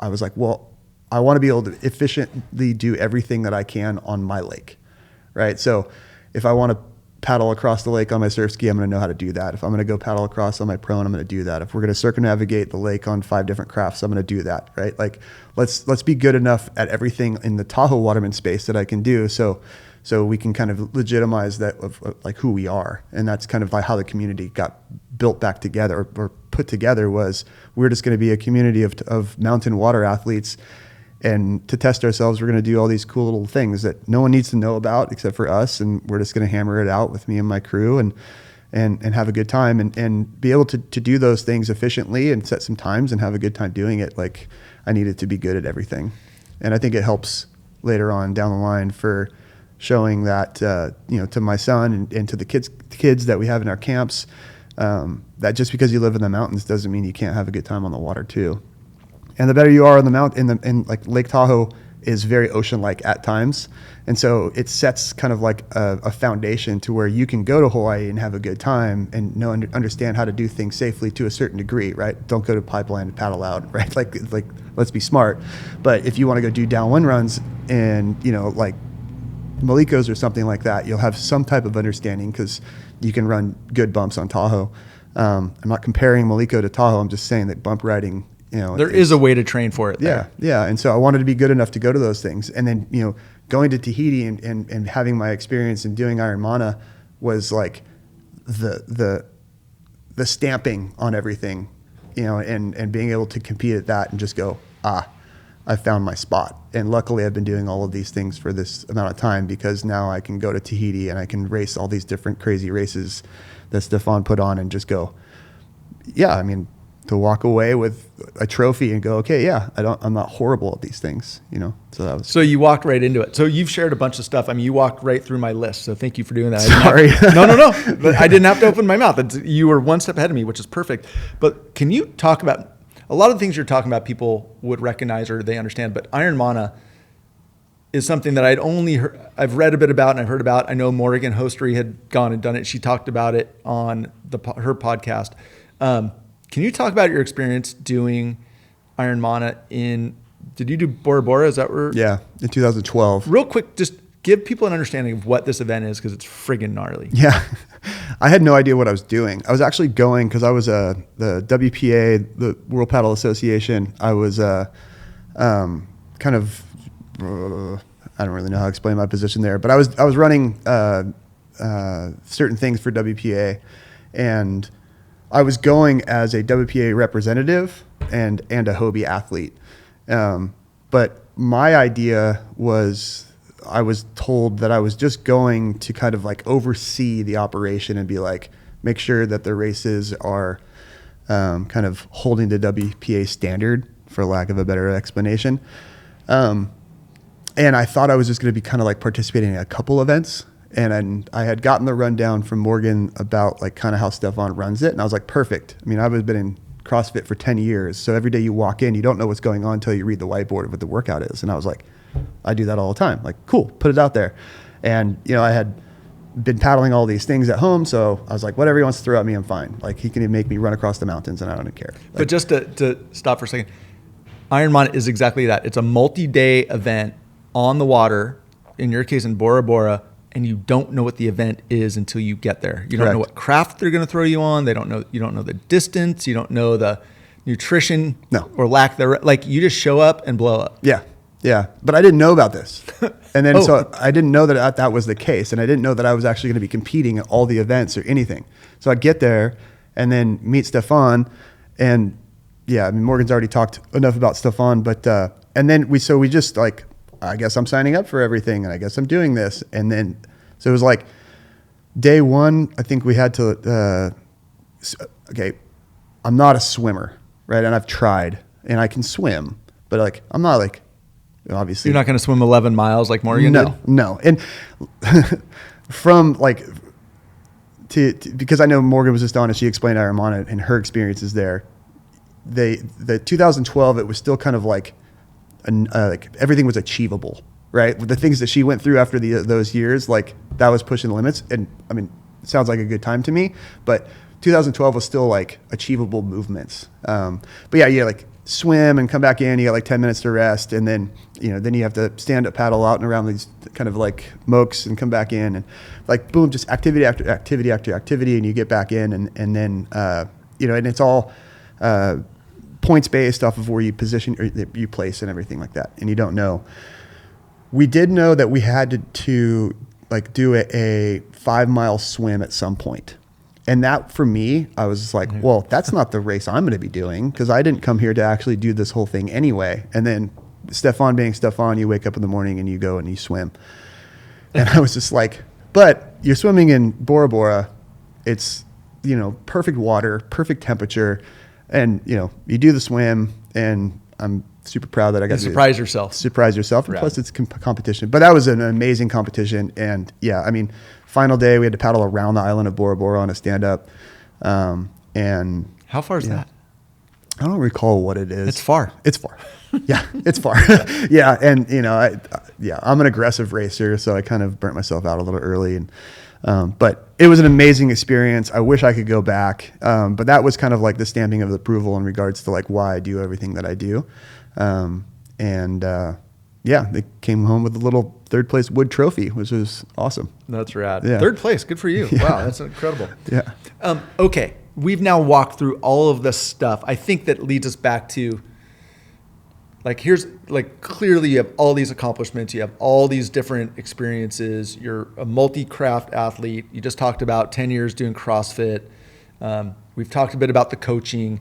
I was like, well, I want to be able to efficiently do everything that I can on my lake, right? So if I want to paddle across the lake on my surf ski, I'm going to know how to do that. If I'm going to go paddle across on my prone, I'm going to do that. If we're going to circumnavigate the lake on 5 different crafts, I'm going to do that, right? Like let's be good enough at everything in the Tahoe waterman space that I can do. So we can kind of legitimize that of like who we are. And that's kind of like how the community got built back together or put together was we're just going to be a community of mountain water athletes. And to test ourselves, we're going to do all these cool little things that no one needs to know about except for us. And we're just going to hammer it out with me and my crew and have a good time and be able to do those things efficiently and set some times and have a good time doing it. Like I needed to be good at everything. And I think it helps later on down the line for showing that, you know, to my son and to the kids that we have in our camps, that just because you live in the mountains doesn't mean you can't have a good time on the water too. And the better you are on the mountain, in like Lake Tahoe is very ocean-like at times, and so it sets kind of like a foundation to where you can go to Hawaii and have a good time and understand how to do things safely to a certain degree, right? Don't go to pipeline and paddle out, right? Like let's be smart. But if you want to go do downwind runs and, you know, like Malikos or something like that, you'll have some type of understanding because you can run good bumps on Tahoe. I'm not comparing Maliko to Tahoe. I'm just saying that bump riding, you know,
there is a way to train for it there.
Yeah. And so I wanted to be good enough to go to those things. And then, you know, going to Tahiti and having my experience and doing Iron Mana was like the stamping on everything, you know, and being able to compete at that and just go, I found my spot. And luckily I've been doing all of these things for this amount of time because now I can go to Tahiti and I can race all these different crazy races that Stefan put on and just go, yeah, I mean, to walk away with a trophy and go, okay, yeah, I'm not horrible at these things, you know? So
you walked right into it. So you've shared a bunch of stuff. I mean, you walked right through my list. So thank you for doing that.
Sorry.
No. But I didn't have to open my mouth. You were one step ahead of me, which is perfect. But can you talk about a lot of the things you're talking about people would recognize or they understand, but Iron Mana is something that I've read a bit about and I've heard about. I know Morgan Hostery had gone and done it. She talked about it on her podcast. Can you talk about your experience doing Iron Mana did you do Bora Bora? Is that where?
Yeah, in 2012.
Real quick, just give people an understanding of what this event is because it's friggin' gnarly.
Yeah. I had no idea what I was doing. I was actually going because I was the WPA, the World Paddle Association. I was kind of, I don't really know how to explain my position there, but I was running certain things for WPA, and I was going as a WPA representative and a Hobie athlete. But my idea was I was told that I was just going to kind of like oversee the operation and be like, make sure that the races are kind of holding the WPA standard for lack of a better explanation. And I thought I was just going to be kind of like participating in a couple events. And I had gotten the rundown from Morgan about like kind of how Stefan runs it. And I was like, perfect. I mean, I've been in CrossFit for 10 years. So every day you walk in, you don't know what's going on until you read the whiteboard of what the workout is. And I was like, I do that all the time. Like, cool, put it out there. And, you know, I had been paddling all these things at home. So I was like, whatever he wants to throw at me, I'm fine. Like, he can make me run across the mountains and I don't care. Like,
but just to stop for a second, Ironman is exactly that. It's a multi-day event on the water, in your case in Bora Bora, and you don't know what the event is until you get there. You don't
Correct.
know what craft they're going to throw you on. You don't know the distance. You don't know the nutrition or lack thereof. Like, you just show up and blow up.
Yeah. Yeah. But I didn't know about this. And then so I didn't know that was the case. And I didn't know that I was actually going to be competing at all the events or anything. So I get there and then meet Stefan. And yeah, I mean, Morgan's already talked enough about Stefan, but, and then we just like, I guess I'm signing up for everything and I guess I'm doing this. And then, so it was like day one, I think we had to, okay, I'm not a swimmer, right? And I've tried and I can swim, but like, I'm not like, obviously.
You're not going to swim 11 miles like Morgan did?
No. And from like, because I know Morgan was just on and she explained Ironman and her experiences there. The 2012, it was still kind of like everything was achievable, right? The things that she went through after those years, like that was pushing the limits. And I mean, it sounds like a good time to me, but 2012 was still like achievable movements. But yeah, like swim and come back in, you got like 10 minutes to rest. And then, then you have to stand up, paddle out and around these kind of like mokes and come back in and like, boom, just activity after activity after activity. And you get back in and then, and it's all, points based off of where you position or you place and everything like that. And you don't know. We did know that we had to like do a 5-mile swim at some point. And that for me, I was like, well, that's not the race I'm going to be doing because I didn't come here to actually do this whole thing anyway. And then Stefan being Stefan, you wake up in the morning and you go and you swim. And I was just like, but you're swimming in Bora Bora. It's, perfect water, perfect temperature. And, you do the swim and I'm super proud that I got to
surprise yourself.
Surprise yourself. And plus it's competition. But that was an amazing competition. And yeah, I mean, final day we had to paddle around the island of Bora Bora on a stand-up. And
how far is that?
I don't recall what it is.
It's far.
It's far. Yeah, it's far. Yeah. And, I'm an aggressive racer. So I kind of burnt myself out a little early. And but it was an amazing experience. I wish I could go back. But that was kind of like the stamping of approval in regards to like why I do everything that I do. They came home with a little third place wood trophy, which was awesome.
That's rad.
Yeah.
Third place. Good for you.
Yeah.
Wow. That's incredible.
Yeah.
Okay. We've now walked through all of this stuff. I think that leads us back to like, here's like, clearly you have all these accomplishments. You have all these different experiences. You're a multi-craft athlete. You just talked about 10 years doing CrossFit. We've talked a bit about the coaching.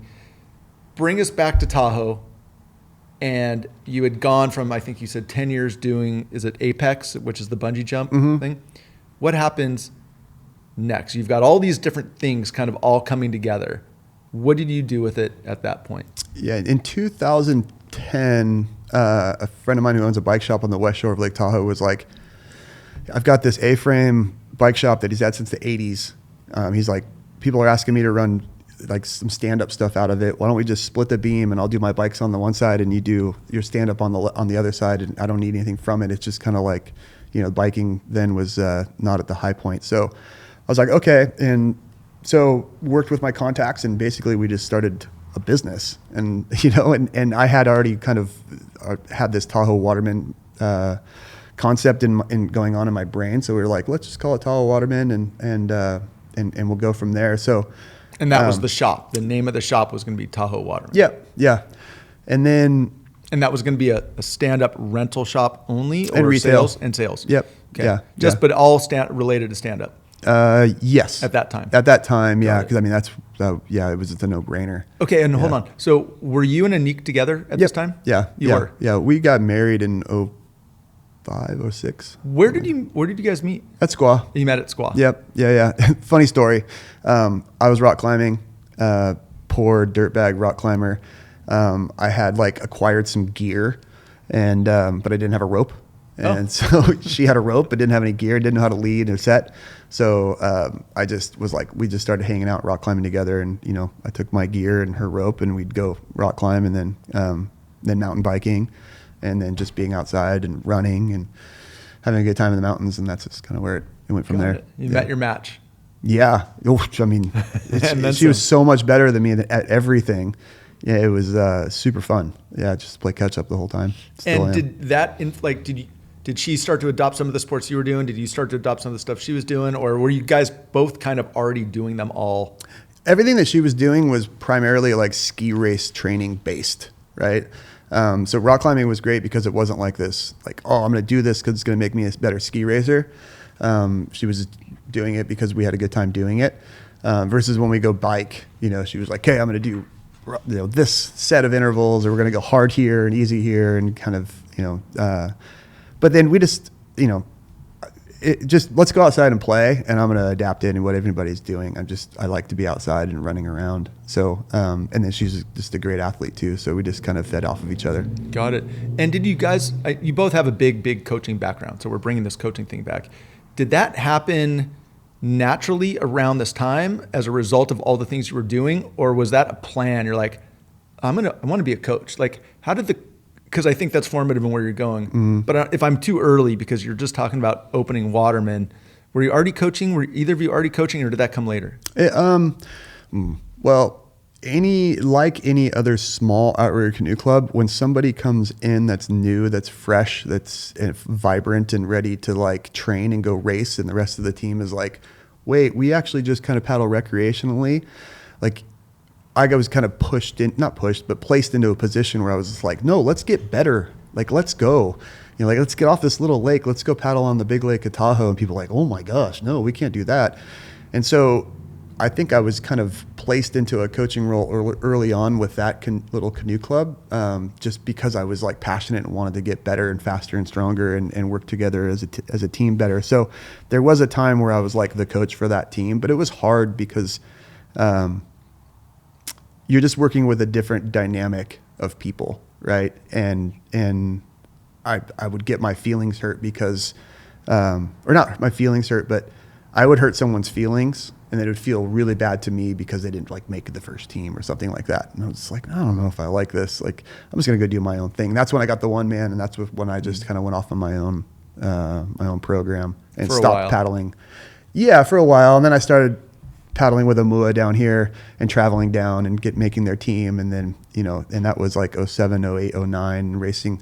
Bring us back to Tahoe. And you had gone from, I think you said 10 years doing, is it Apex, which is the bungee jump thing? What happens next? You've got all these different things kind of all coming together. What did you do with it at that point? Yeah,
in 2010, a friend of mine who owns a bike shop on the west shore of Lake Tahoe was like, I've got this A-frame bike shop that he's had since the 80s. He's like, people are asking me to run like some stand-up stuff out of it. Why don't we just split the beam and I'll do my bikes on the one side and you do your stand-up on the other side, and I don't need anything from it. It's just kind of like, biking then was not at the high point. So I was like, okay. And so worked with my contacts and basically we just started a business. And, and I had already kind of had this Tahoe Waterman concept in going on in my brain. So we were like, let's just call it Tahoe Waterman and we'll go from there. So,
and that was the shop. The name of the shop was going to be Tahoe Waterman.
Yeah. And
that was going to be a stand-up rental shop only, or
and retail.
Sales.
Yep.
Okay.
Yeah.
But all related to stand-up.
Yes.
At that time.
Yeah. Because I mean, it was a no-brainer.
Okay. And hold on. So were you and Anik together at this time?
Yeah.
You were?
Yeah. We got married in 05, 06.
Where did you guys meet?
At Squaw.
You met at Squaw.
Yep. Yeah. Funny story. I was rock climbing, poor dirtbag rock climber. I had like acquired some gear, and but I didn't have a rope. And so she had a rope, but didn't have any gear, didn't know how to lead or set. So I just was like, we just started hanging out, rock climbing together. And, you know, I took my gear and her rope, and we'd go rock climb, and then mountain biking, and then just being outside and running and having a good time in the mountains. And that's just kind of where it went from there.
You met your match.
Yeah. I mean, she was so much better than me at everything. Yeah, it was super fun. Yeah, just play catch up the whole time. Still
and
am.
Did she start to adopt some of the sports you were doing? Did you start to adopt some of the stuff she was doing? Or were you guys both kind of already doing them all?
Everything that she was doing was primarily like ski race training based, right? So rock climbing was great because it wasn't like this, like, oh, I'm going to do this because it's going to make me a better ski racer. She was doing it because we had a good time doing it. Versus when we go bike, you know, she was like, hey, I'm going to do, you know, this set of intervals, or we're going to go hard here and easy here, and kind of, you know, but then we just, you know, let's go outside and play, and I'm going to adapt it and what everybody's doing. I like to be outside and running around. So, and then she's just a great athlete too. So we just kind of fed off of each other.
Got it. And did you guys, you both have a big coaching background. So we're bringing this coaching thing back. Did that happen naturally around this time as a result of all the things you were doing? Or was that a plan? You're like, I want to be a coach. Like, how did because I think that's formative in where you're going. Mm-hmm. But if I'm too early, because you're just talking about opening Waterman, were you already coaching? Were either of you already coaching, or did that come later?
Well, any other small outrigger canoe club, when somebody comes in that's new, that's fresh, that's vibrant and ready to like train and go race, and the rest of the team is like, wait, we actually just kind of paddle recreationally. Like, I was kind of placed into a position where I was just like, no, let's get better. Like, let's go. You know, like, let's get off this little lake. Let's go paddle on the big lake of Tahoe. And people are like, oh my gosh, no, we can't do that. And so I think I was kind of placed into a coaching role early on with that little canoe club, just because I was like passionate and wanted to get better and faster and stronger and work together as a team better. So there was a time where I was like the coach for that team, but it was hard because you're just working with a different dynamic of people, right? And I would get my feelings hurt because, or not my feelings hurt, but I would hurt someone's feelings, and it would feel really bad to me because they didn't like make the first team or something like that. And I was like, I don't know if I like this. Like, I'm just gonna go do my own thing. That's when I got the one man, and that's when I just kind of went off on my own program and stopped paddling. Yeah, for a while, and then I started paddling with a MUA down here and traveling down and making their team. And then, you know, and that was like 07, 08, 09, racing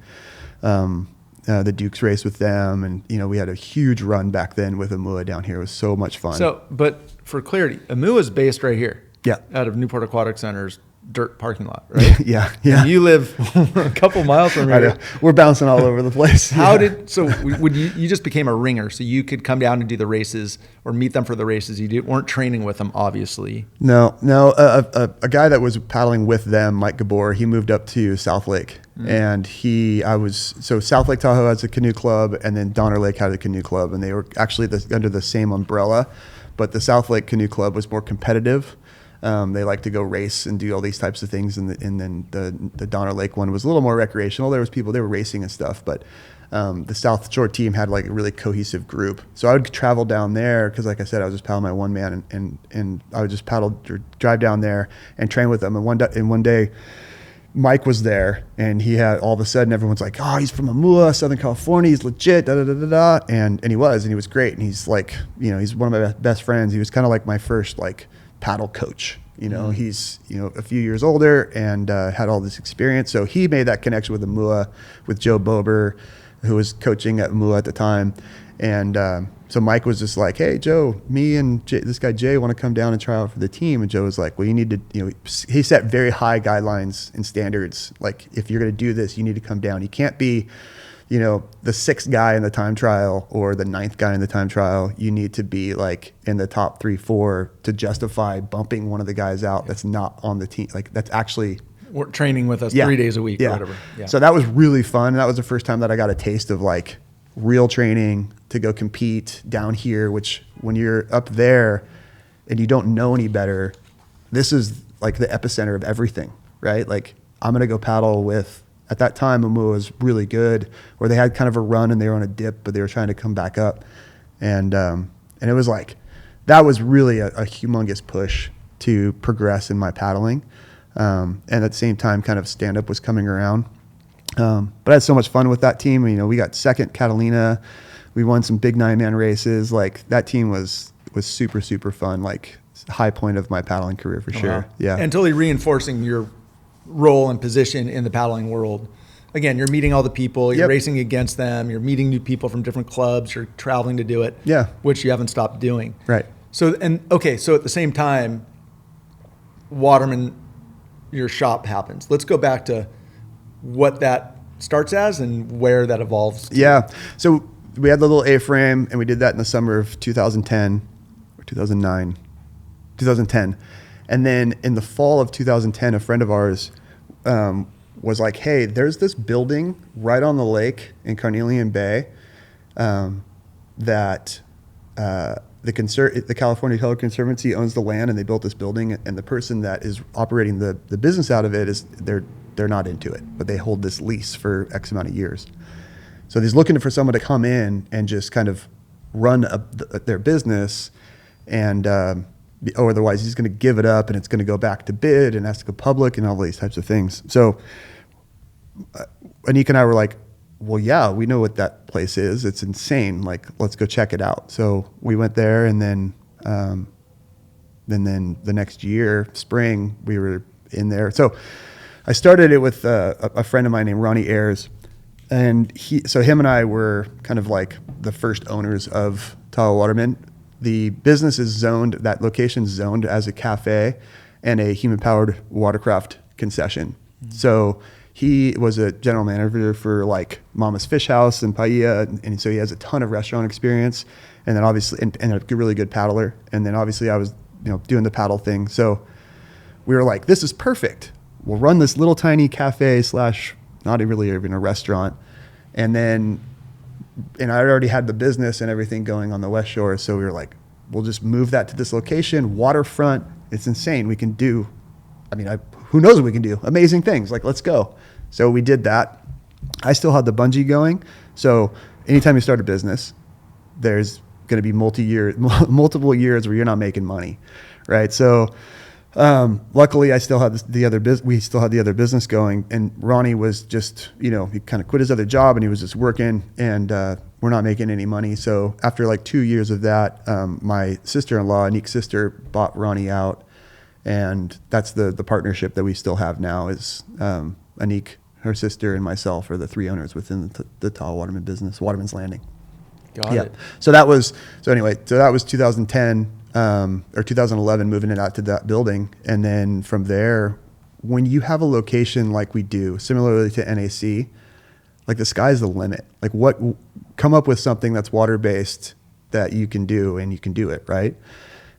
the Dukes race with them. And, you know, we had a huge run back then with a MUA down here. It was so much fun.
So, but for clarity, a MUA is based right here.
Yeah.
Out of Newport Aquatic Center's dirt parking lot, right?
Yeah.
And you live a couple miles from here.
We're bouncing all over the place.
Would you just became a ringer, so you could come down and do the races or meet them for the races? You weren't training with them, obviously.
No. A guy that was paddling with them, Mike Gabor, he moved up to South Lake, and South Lake Tahoe has a canoe club, and then Donner Lake had a canoe club, and they were actually under the same umbrella, but the South Lake Canoe Club was more competitive. They like to go race and do all these types of things, and then the Donner Lake one was a little more recreational. There was people, they were racing and stuff, but the South Shore team had like a really cohesive group. So I would travel down there because, like I said, I was just paddling my one man, and I would just drive down there and train with them. And one day, Mike was there, and he had, all of a sudden everyone's like, oh, he's from Amua, Southern California, he's legit, da da da da da, and he was great, and he's like, you know, he's one of my best friends. He was kind of like my first like paddle coach. You know, he's, you know, a few years older and had all this experience. So he made that connection with Amua, with Joe Bober, who was coaching at Amua at the time. And so Mike was just like, hey, Joe, me and this guy Jay want to come down and try out for the team. And Joe was like, well, you need to, you know, he set very high guidelines and standards. Like, if you're going to do this, you need to come down. You can't be, you know, the 6th guy in the time trial or the 9th guy in the time trial. You need to be like in the top 3, 4 to justify bumping one of the guys out that's not on the team. Like, that's actually
training with us 3 days a week or whatever.
Yeah. So that was really fun. That was the first time that I got a taste of like real training to go compete down here, which when you're up there and you don't know any better, this is like the epicenter of everything, right? Like, I'm going to go paddle with, at that time, Momoa was really good, where they had kind of a run and they were on a dip, but they were trying to come back up. And it was like, that was really a humongous push to progress in my paddling. And at the same time, kind of stand-up was coming around. But I had so much fun with that team. You know, we got second Catalina. We won some big 9-man races. Like, that team was super, super fun. Like, high point of my paddling career for sure.
Wow.
Yeah.
And totally reinforcing your role and position in the paddling world. Again, you're meeting all the people, you're racing against them, you're meeting new people from different clubs, you're traveling to do it.
Yeah.
Which you haven't stopped doing.
Right.
So at the same time, Waterman, your shop happens. Let's go back to what that starts as and where that evolves to.
Yeah. So we had the little A-frame, and we did that in the summer of 2010 or 2010. And then in the fall of 2010, a friend of ours was like, hey, there's this building right on the lake in Carnelian Bay that the California Color Conservancy owns the land, and they built this building, and the person that is operating the business out of it is they're not into it, but they hold this lease for X amount of years. So he's looking for someone to come in and just kind of run their business, and or otherwise he's going to give it up and it's going to go back to bid and has to go public and all these types of things. So Anik and I were like, well, yeah, we know what that place is. It's insane. Like, let's go check it out. So we went there, and then the next year, spring, we were in there. So I started it with a friend of mine named Ronnie Ayers, and him and I were kind of like the first owners of Tahoe Waterman. The business is zoned, that location's zoned as a cafe and a human-powered watercraft concession. Mm-hmm. So he was a general manager for like Mama's Fish House and Paella, and so he has a ton of restaurant experience, and then obviously and a really good paddler. And then obviously I was doing the paddle thing, so we were like, this is perfect. We'll run this little tiny cafe / not really even a restaurant, and I already had the business and everything going on the West Shore, so we were like, we'll just move that to this location, waterfront. It's insane. We can do, who knows what we can do? Amazing things. Like, let's go. So we did that. I still had the bungee going. So anytime you start a business, there's going to be multiple years where you're not making money, right? So luckily, I still had we still had the other business going, and Ronnie was just, he kind of quit his other job and he was just working, and we're not making any money. So after like 2 years of that, my sister-in-law, Anik's sister, bought Ronnie out, and that's the partnership that we still have now. Is Anik, her sister, and myself are the three owners within the Tahoe Waterman business, Waterman's Landing.
Got it.
So that was 2010. Or 2011, moving it out to that building. And then from there, when you have a location like we do, similarly to NAC, like the sky's the limit. Like, come up with something that's water-based that you can do, and you can do it, right?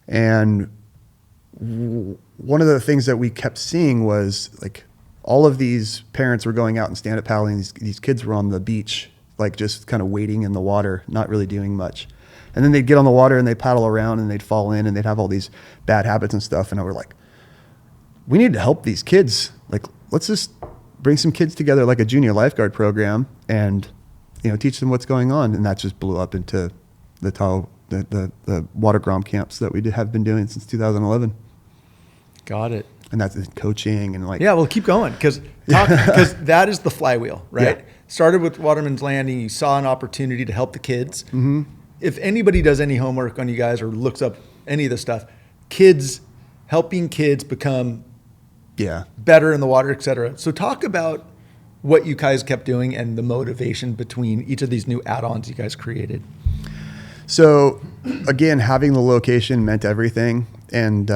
And one of the things that we kept seeing was like all of these parents were going out and stand-up paddling. These kids were on the beach, like just kind of waiting in the water, not really doing much. And then they'd get on the water and they'd paddle around and they'd fall in and they'd have all these bad habits and stuff. And I were like, we need to help these kids. Like, let's just bring some kids together, like a junior lifeguard program, and, teach them what's going on. And that just blew up into the Tahoe, the water grom camps that we have been doing since 2011.
Got it.
And that's coaching and like.
Yeah, well, keep going because that is the flywheel, right? Yeah. Started with Waterman's Landing. You saw an opportunity to help the kids. Mm-hmm. If anybody does any homework on you guys or looks up any of this stuff, helping kids become better in the water, et cetera. So talk about what you guys kept doing and the motivation between each of these new add-ons you guys created.
So again, having the location meant everything. And,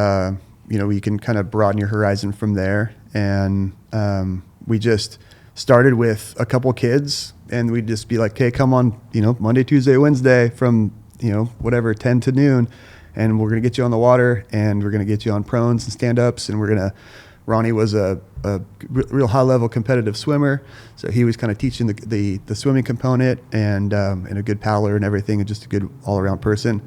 you can kind of broaden your horizon from there. And we just started with a couple kids, and we'd just be like, okay, come on, Monday, Tuesday, Wednesday from, whatever, 10 to noon. And we're going to get you on the water, and we're going to get you on prones and stand-ups. And Ronnie was a real high-level competitive swimmer. So he was kind of teaching the swimming component, and a good paddler and everything, and just a good all-around person.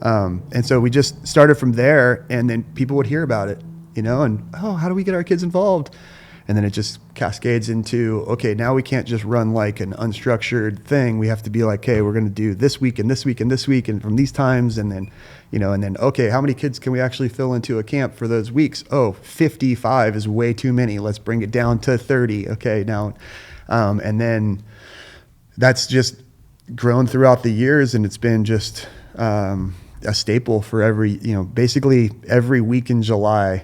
And so we just started from there, and then people would hear about it, and, how do we get our kids involved? And then it just cascades into, okay, now we can't just run like an unstructured thing. We have to be like, okay, we're going to do this week and this week and this week and from these times. And then, okay, how many kids can we actually fill into a camp for those weeks? Oh, 55 is way too many. Let's bring it down to 30. Okay, now, and then that's just grown throughout the years, and it's been just a staple for basically every week in July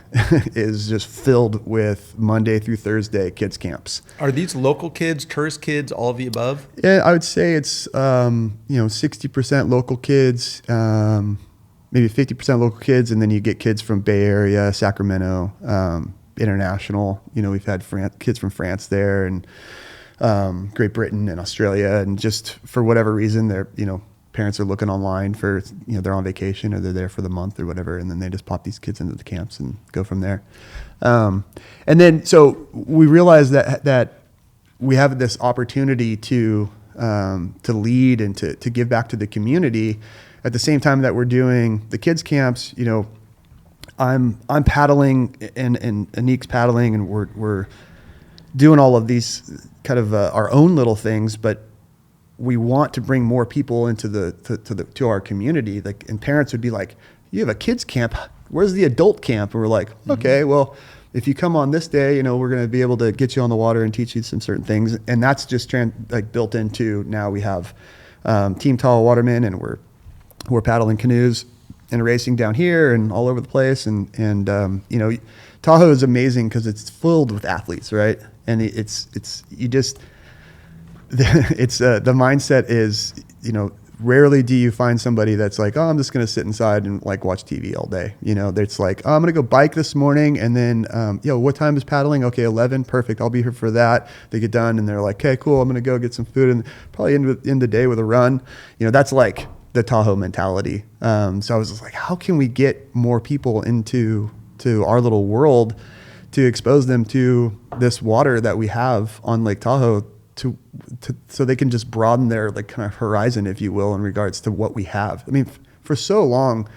is just filled with Monday through Thursday kids camps.
Are these local kids, tourist kids, all of the above?
Yeah, I would say it's 60% local kids, maybe 50% local kids, and then you get kids from Bay Area, Sacramento, international. We've had kids from France there, and Great Britain and Australia, and just for whatever reason, they're parents are looking online for they're on vacation or they're there for the month or whatever, and then they just pop these kids into the camps and go from there. And then so we realized that we have this opportunity to lead and to give back to the community at the same time that we're doing the kids camps. I'm paddling and Anik's paddling, and we're doing all of these kind of our own little things, but we want to bring more people into to our community. Like, and parents would be like, "You have a kids camp. Where's the adult camp?" And we're like, "Okay, well, if you come on this day, we're going to be able to get you on the water and teach you some certain things." And that's just built into, now we have Team Tahoe Waterman, and we're paddling canoes and racing down here and all over the place. And Tahoe is amazing because it's filled with athletes, right? And the mindset is, rarely do you find somebody that's like, "Oh, I'm just going to sit inside and like watch TV all day." It's like, "Oh, I'm going to go bike this morning." And then, what time is paddling? Okay, 11. Perfect. I'll be here for that. They get done and they're like, "Okay, cool. I'm going to go get some food and probably end the day with a run." That's like the Tahoe mentality. So I was just like, how can we get more people into our little world to expose them to this water that we have on Lake Tahoe, so they can just broaden their like kind of horizon, if you will, in regards to what we have. I mean, for so long,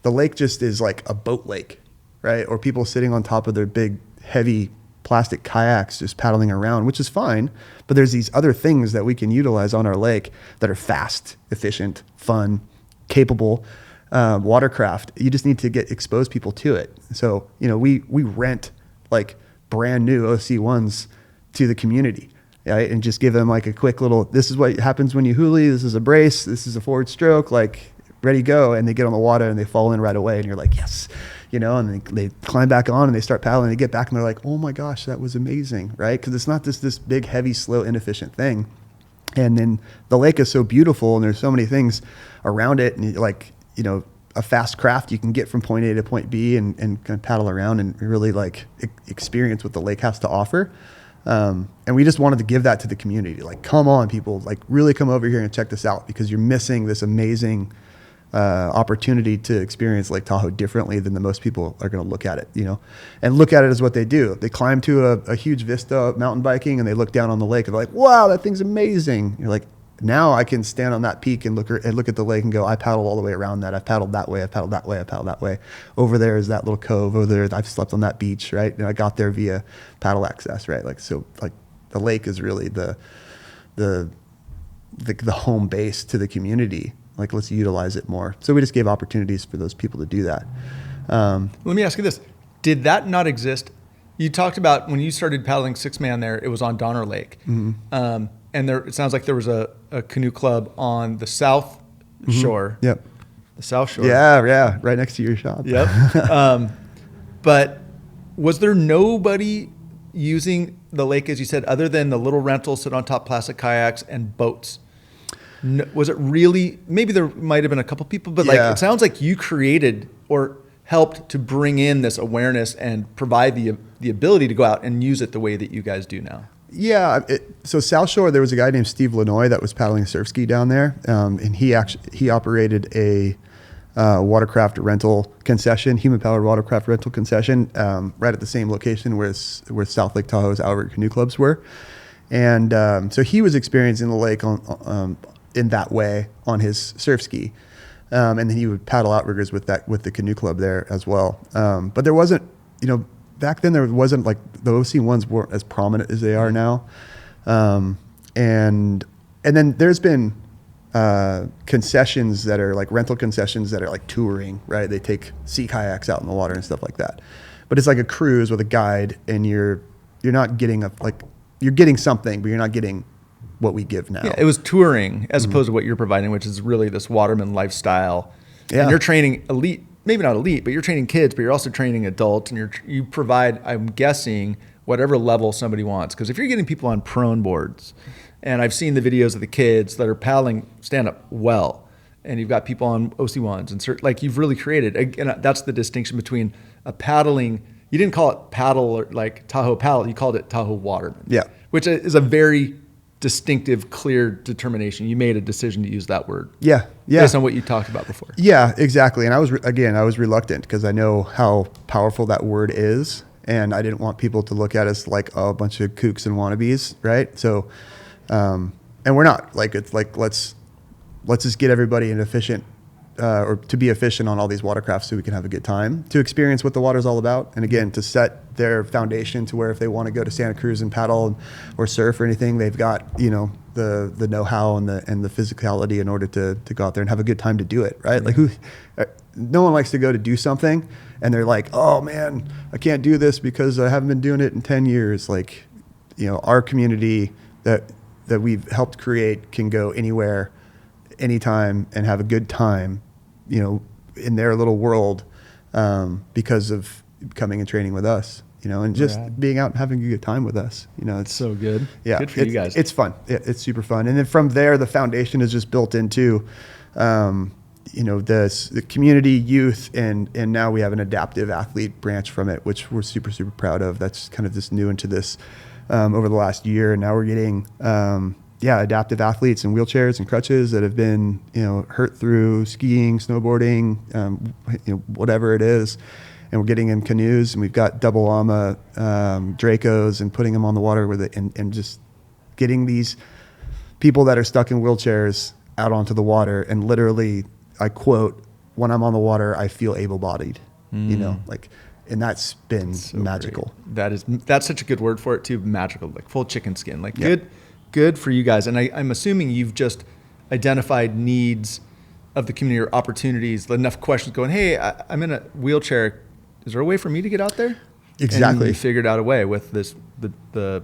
the lake just is like a boat lake, right? Or people sitting on top of their big, heavy plastic kayaks just paddling around, which is fine. But there's these other things that we can utilize on our lake that are fast, efficient, fun, capable, watercraft. You just need to expose people to it. So, we rent like brand new OC1s to the community. Right? And just give them like a quick little, this is what happens when you huli, this is a brace, this is a forward stroke, like ready, go. And they get on the water and they fall in right away. And you're like, yes, and they climb back on and they start paddling. They get back and they're like, oh my gosh, that was amazing, right? Because it's not just this big, heavy, slow, inefficient thing. And then the lake is so beautiful and there's so many things around it. And a fast craft, you can get from point A to point B and kind of paddle around and really like experience what the lake has to offer. And we just wanted to give that to the community. Like, come on, people, like really come over here and check this out, because you're missing this amazing opportunity to experience Lake Tahoe differently than the most people are going to look at it, and look at it as what they do. They climb to a huge vista of mountain biking and they look down on the lake and they're like, wow, that thing's amazing. You're like, now I can stand on that peak and look at the lake and go, I paddled all the way around that. I've paddled that way. I've paddled that way. I've paddled that way. Over there is that little cove. Over there, I've slept on that beach, right? And I got there via paddle access, right? Like, so like the lake is really the home base to the community. Like, let's utilize it more. So we just gave opportunities for those people to do that.
Let me ask you this. Did that not exist? You talked about when you started paddling 6-man there, it was on Donner Lake. Mm-hmm. And it sounds like there was a canoe club on the south shore.
Yep.
The south shore.
Yeah. Right next to your shop.
Yep. But was there nobody using the lake, as you said, other than the little rentals, sit on top plastic kayaks and boats? No, was it really, maybe there might have been a couple people, but it sounds like you created or helped to bring in this awareness and provide the ability to go out and use it the way that you guys do now.
Yeah. So South Shore, there was a guy named Steve Lanoy that was paddling surf ski down there. And he operated a watercraft rental concession, human powered watercraft rental concession, right at the same location where South Lake Tahoe's Outrigger Canoe Clubs were. And so he was experiencing the lake in that way on his surf ski. And then he would paddle outriggers with the canoe club there as well. But there wasn't, back then there wasn't like the OC ones weren't as prominent as they are now. And then there's been concessions that are like rental concessions that are like touring, right? They take sea kayaks out in the water and stuff like that. But it's like a cruise with a guide, and you're not getting you're getting something, but you're not getting what we give now.
Yeah, it was touring as opposed to what you're providing, which is really this Waterman lifestyle.
Yeah.
And you're training elite, maybe not elite, but you're training kids, but you're also training adults, and you provide, I'm guessing, whatever level somebody wants. Because if you're getting people on prone boards, and I've seen the videos of the kids that are paddling stand-up well, and you've got people on OC1s, and like you've really created, and that's the distinction between a paddling, you didn't call it paddle or like Tahoe paddle, you called it Tahoe Waterman.
Yeah.
Which is a very distinctive, clear determination. You made a decision to use that word.
Yeah.
Based on what you talked about before.
Yeah, exactly. And I was reluctant because I know how powerful that word is, and I didn't want people to look at us like a bunch of kooks and wannabes, right? So, and we're not. Like, it's like let's just get everybody an efficient or to be efficient on all these watercrafts so we can have a good time, to experience what the water's all about, and again, to set their foundation to where if they want to go to Santa Cruz and paddle or surf or anything, they've got the know-how and the physicality in order to go out there and have a good time to do it, right? Like no one likes to go to do something and they're like, oh man, I can't do this because I haven't been doing it in 10 years. Like, our community that we've helped create can go anywhere, anytime, and have a good time, in their little world, because of coming and training with us, and just being out and having a good time with us. It's
so good.
Yeah.
Good for you guys.
It's fun. It's super fun. And then from there, the foundation is just built into, the community, youth, and now we have an adaptive athlete branch from it, which we're super, super proud of. That's kind of just new into this, over the last year. And now we're getting, adaptive athletes in wheelchairs and crutches that have been, hurt through skiing, snowboarding, whatever it is. And we're getting in canoes, and we've got double llama Dracos, and putting them on the water with it, and just getting these people that are stuck in wheelchairs out onto the water. And literally, I quote, "When I'm on the water, I feel able-bodied." And that's been so magical.
Great. That's such a good word for it too. Magical, like full chicken skin. Like good for you guys. And I'm assuming you've just identified needs of the community or opportunities, enough questions going, hey, I'm in a wheelchair. Is there a way for me to get out there?
Exactly.
And you figured out a way with the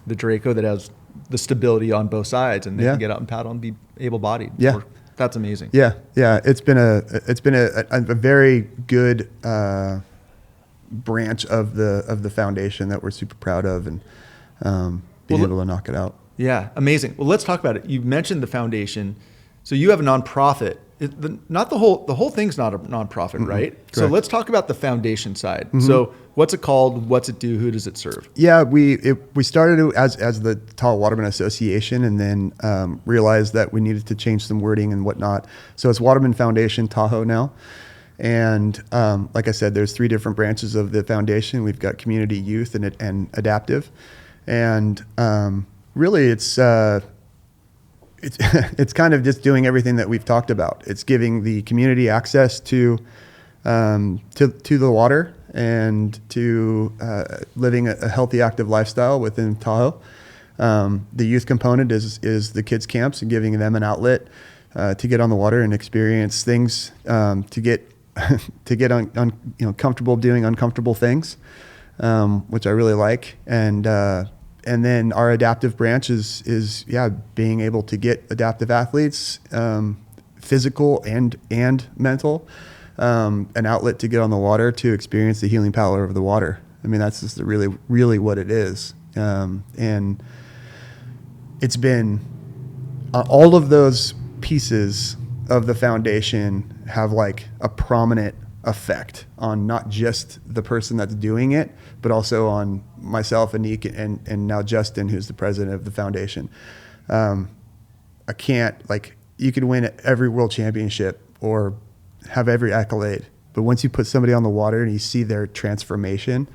Draco that has the stability on both sides, and they can get out and paddle and be able-bodied.
Yeah.
That's amazing.
Yeah. It's been a very good branch of the foundation that we're super proud of, and being able to knock it out.
Yeah, amazing. Well, let's talk about it. You mentioned the foundation. So you have a nonprofit. Not the whole thing's not a nonprofit, right? Correct. So let's talk about the foundation side. Mm-hmm. So what's it called? What's it do? Who does it serve?
Yeah, we started as the Tahoe Waterman Association, and then realized that we needed to change some wording and whatnot. So it's Waterman Foundation Tahoe now. And like I said, there's 3 different branches of the foundation. We've got community, youth, and adaptive. And really, it's kind of just doing everything that we've talked about. It's giving the community access to the water, and to living a healthy, active lifestyle within Tahoe. The youth component is the kids' camps, and giving them an outlet to get on the water and experience things, to get comfortable doing uncomfortable things, which I really like. And then our adaptive branch is being able to get adaptive athletes, physical and mental, an outlet to get on the water to experience the healing power of the water. I mean, that's just really, really what it is. And it's been all of those pieces of the foundation have like a prominent effect on not just the person that's doing it, but also on myself, Anik, and now Justin, who's the president of the foundation. I can't, you could win every world championship or have every accolade, but once you put somebody on the water and you see their transformation,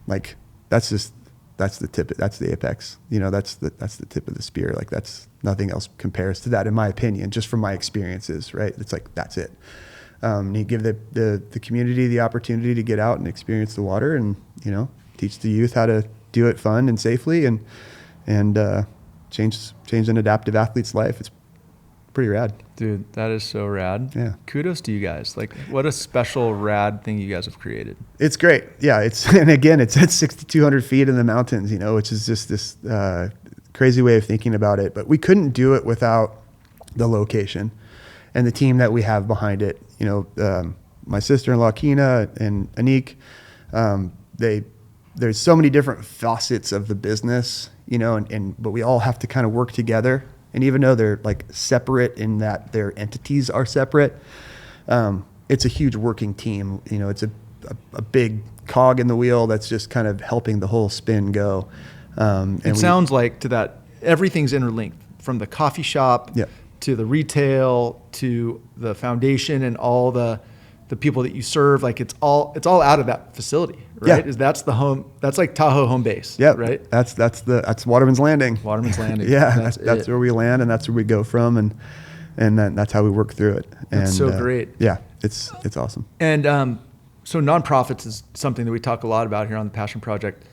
that's the tip. That's the apex. That's the tip of the spear. That's nothing else compares to that, in my opinion, just from my experiences, right? It's that's it. You give the community the opportunity to get out and experience the water, and teach the youth how to do it fun and safely, and change an adaptive athlete's life. It's pretty rad.
Dude, that is so rad.
Yeah.
Kudos to you guys. Like, what a special rad thing you guys have created.
It's great. Yeah. And again, it's at 6,200 feet in the mountains, which is just this crazy way of thinking about it. But we couldn't do it without the location and the team that we have behind it. My sister-in-law, Kina, and Anik, there's so many different facets of the business, but we all have to kind of work together. And even though they're like separate in that their entities are separate, it's a huge working team. It's a big cog in the wheel that's just kind of helping the whole spin go.
It sounds like to that, everything's interlinked, from the coffee shop to the retail to the foundation and all the people that you serve. Like it's all out of that facility, right?
Yeah.
That's the home. That's like Tahoe home base.
Yeah.
Right.
That's Waterman's Landing.
Waterman's Landing.
Yeah. That's where we land, and that's where we go from. And then that's how we work through it.
That's so great.
Yeah. It's awesome.
And, so nonprofits is something that we talk a lot about here on the Passion Project.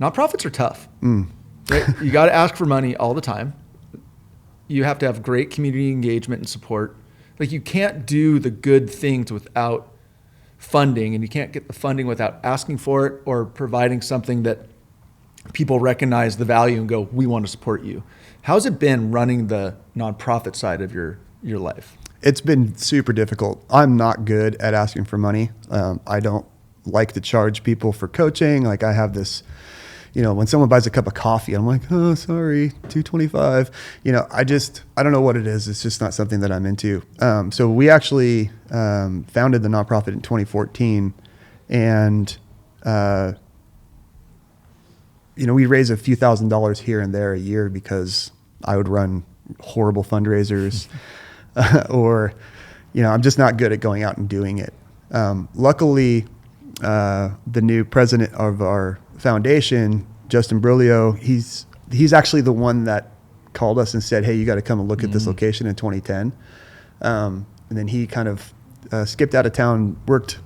Nonprofits are tough. Right? You got to ask for money all the time. You have to have great community engagement and support. Like, you can't do the good things without funding, and you can't get the funding without asking for it or providing something that people recognize the value and go, we want to support you. How's it been running the nonprofit side of your life?
It's been super difficult. I'm not good at asking for money. I don't like to charge people for coaching. Like, I have this, when someone buys a cup of coffee, I'm like, oh, sorry, $2.25. I don't know what it is. It's just not something that I'm into. So we actually founded the nonprofit in 2014, and we raise a few $1,000s here and there a year because I would run horrible fundraisers. Or, I'm just not good at going out and doing it. Luckily, the new president of our foundation, Justin Brulio, he's actually the one that called us and said, hey, you got to come and look at this location in 2010. And then he kind of skipped out of town, worked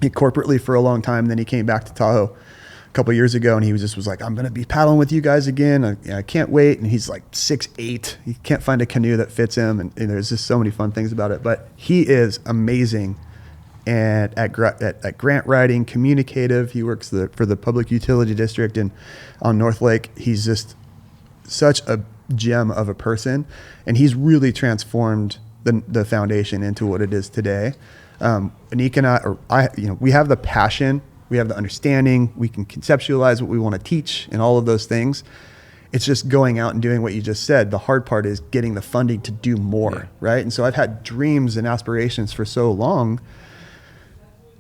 corporately for a long time. And then he came back to Tahoe a couple of years ago, and he was like, I'm going to be paddling with you guys again. I can't wait. And he's like 6'8". He can't find a canoe that fits him. And there's just so many fun things about it. But he is amazing at grant writing, communicative. He works for the Public Utility District on North Lake. He's just such a gem of a person. And he's really transformed the foundation into what it is today. Anik and I, we have the passion. We have the understanding. We can conceptualize what we want to teach and all of those things. It's just going out and doing what you just said. The hard part is getting the funding to do more, right? And so I've had dreams and aspirations for so long,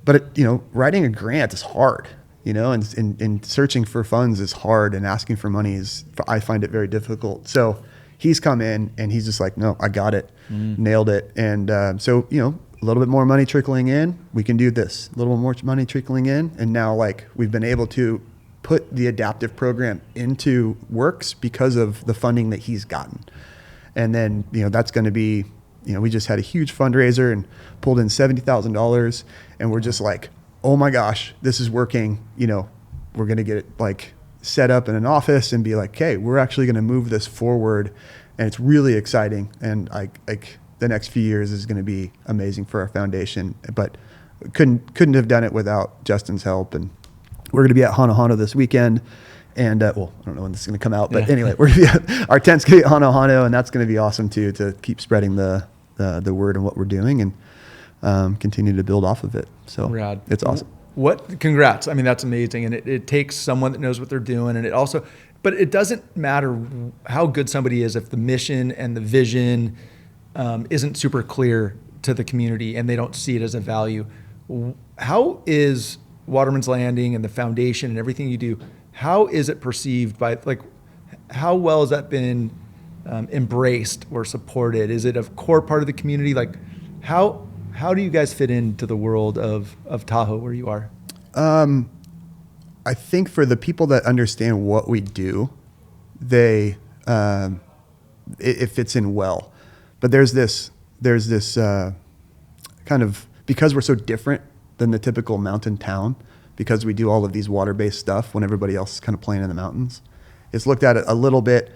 but writing a grant is hard, and searching for funds is hard, and asking for money I find it very difficult. So he's come in and he's just like, no, I got it, nailed it. And so, a little bit more money trickling in, we can do this. A little more money trickling in, and now we've been able to put the adaptive program into works because of the funding that he's gotten. And then that's going to be, we just had a huge fundraiser and pulled in $70,000, and we're just like, oh my gosh, this is working. We're going to get it set up in an office and be like, okay, we're actually going to move this forward, and it's really exciting. And the next few years is going to be amazing for our foundation, but couldn't have done it without Justin's help. And we're going to be at Hana Hana this weekend. And, I don't know when this is going to come out, but anyway, our tent's going to be at Hana Hana, and that's going to be awesome too, to keep spreading the word and what we're doing, and continue to build off of it. So
Rad.
It's awesome.
Congrats. I mean, that's amazing. And it takes someone that knows what they're doing. And but it doesn't matter how good somebody is if the mission and the vision isn't super clear to the community and they don't see it as a value. How is Waterman's Landing and the foundation and everything you do, how is it perceived by, how well has that been embraced or supported? Is it a core part of the community? How do you guys fit into the world of Tahoe where you are?
I think for the people that understand what we do, it fits in well. But there's this kind of, because we're so different than the typical mountain town, because we do all of these water-based stuff when everybody else is kind of playing in the mountains, it's looked at a little bit.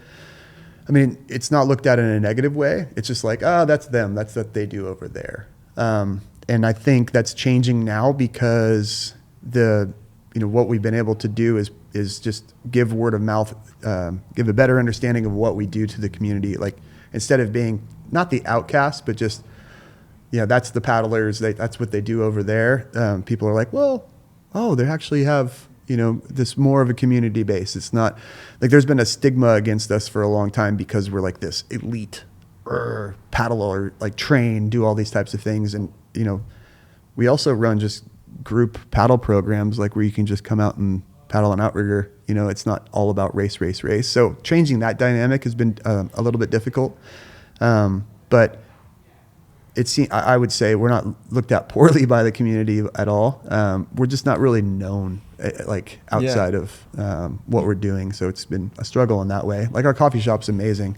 I mean, it's not looked at in a negative way. It's just like, oh, that's them. That's what they do over there. And I think that's changing now because what we've been able to do is just give word of mouth, give a better understanding of what we do to the community. Like, instead of being not the outcast, but just, that's the paddlers. That's what they do over there. People are like, well, they actually have, this more of a community base. It's not like there's been a stigma against us for a long time because we're like this elite paddle or like train, do all these types of things. And, we also run just group paddle programs, like where you can just come out and paddle an outrigger. It's not all about race. So changing that dynamic has been a little bit difficult. But I would say we're not looked at poorly by the community at all. We're just not really known like outside of what we're doing. So it's been a struggle in that way. Like, our coffee shop's amazing.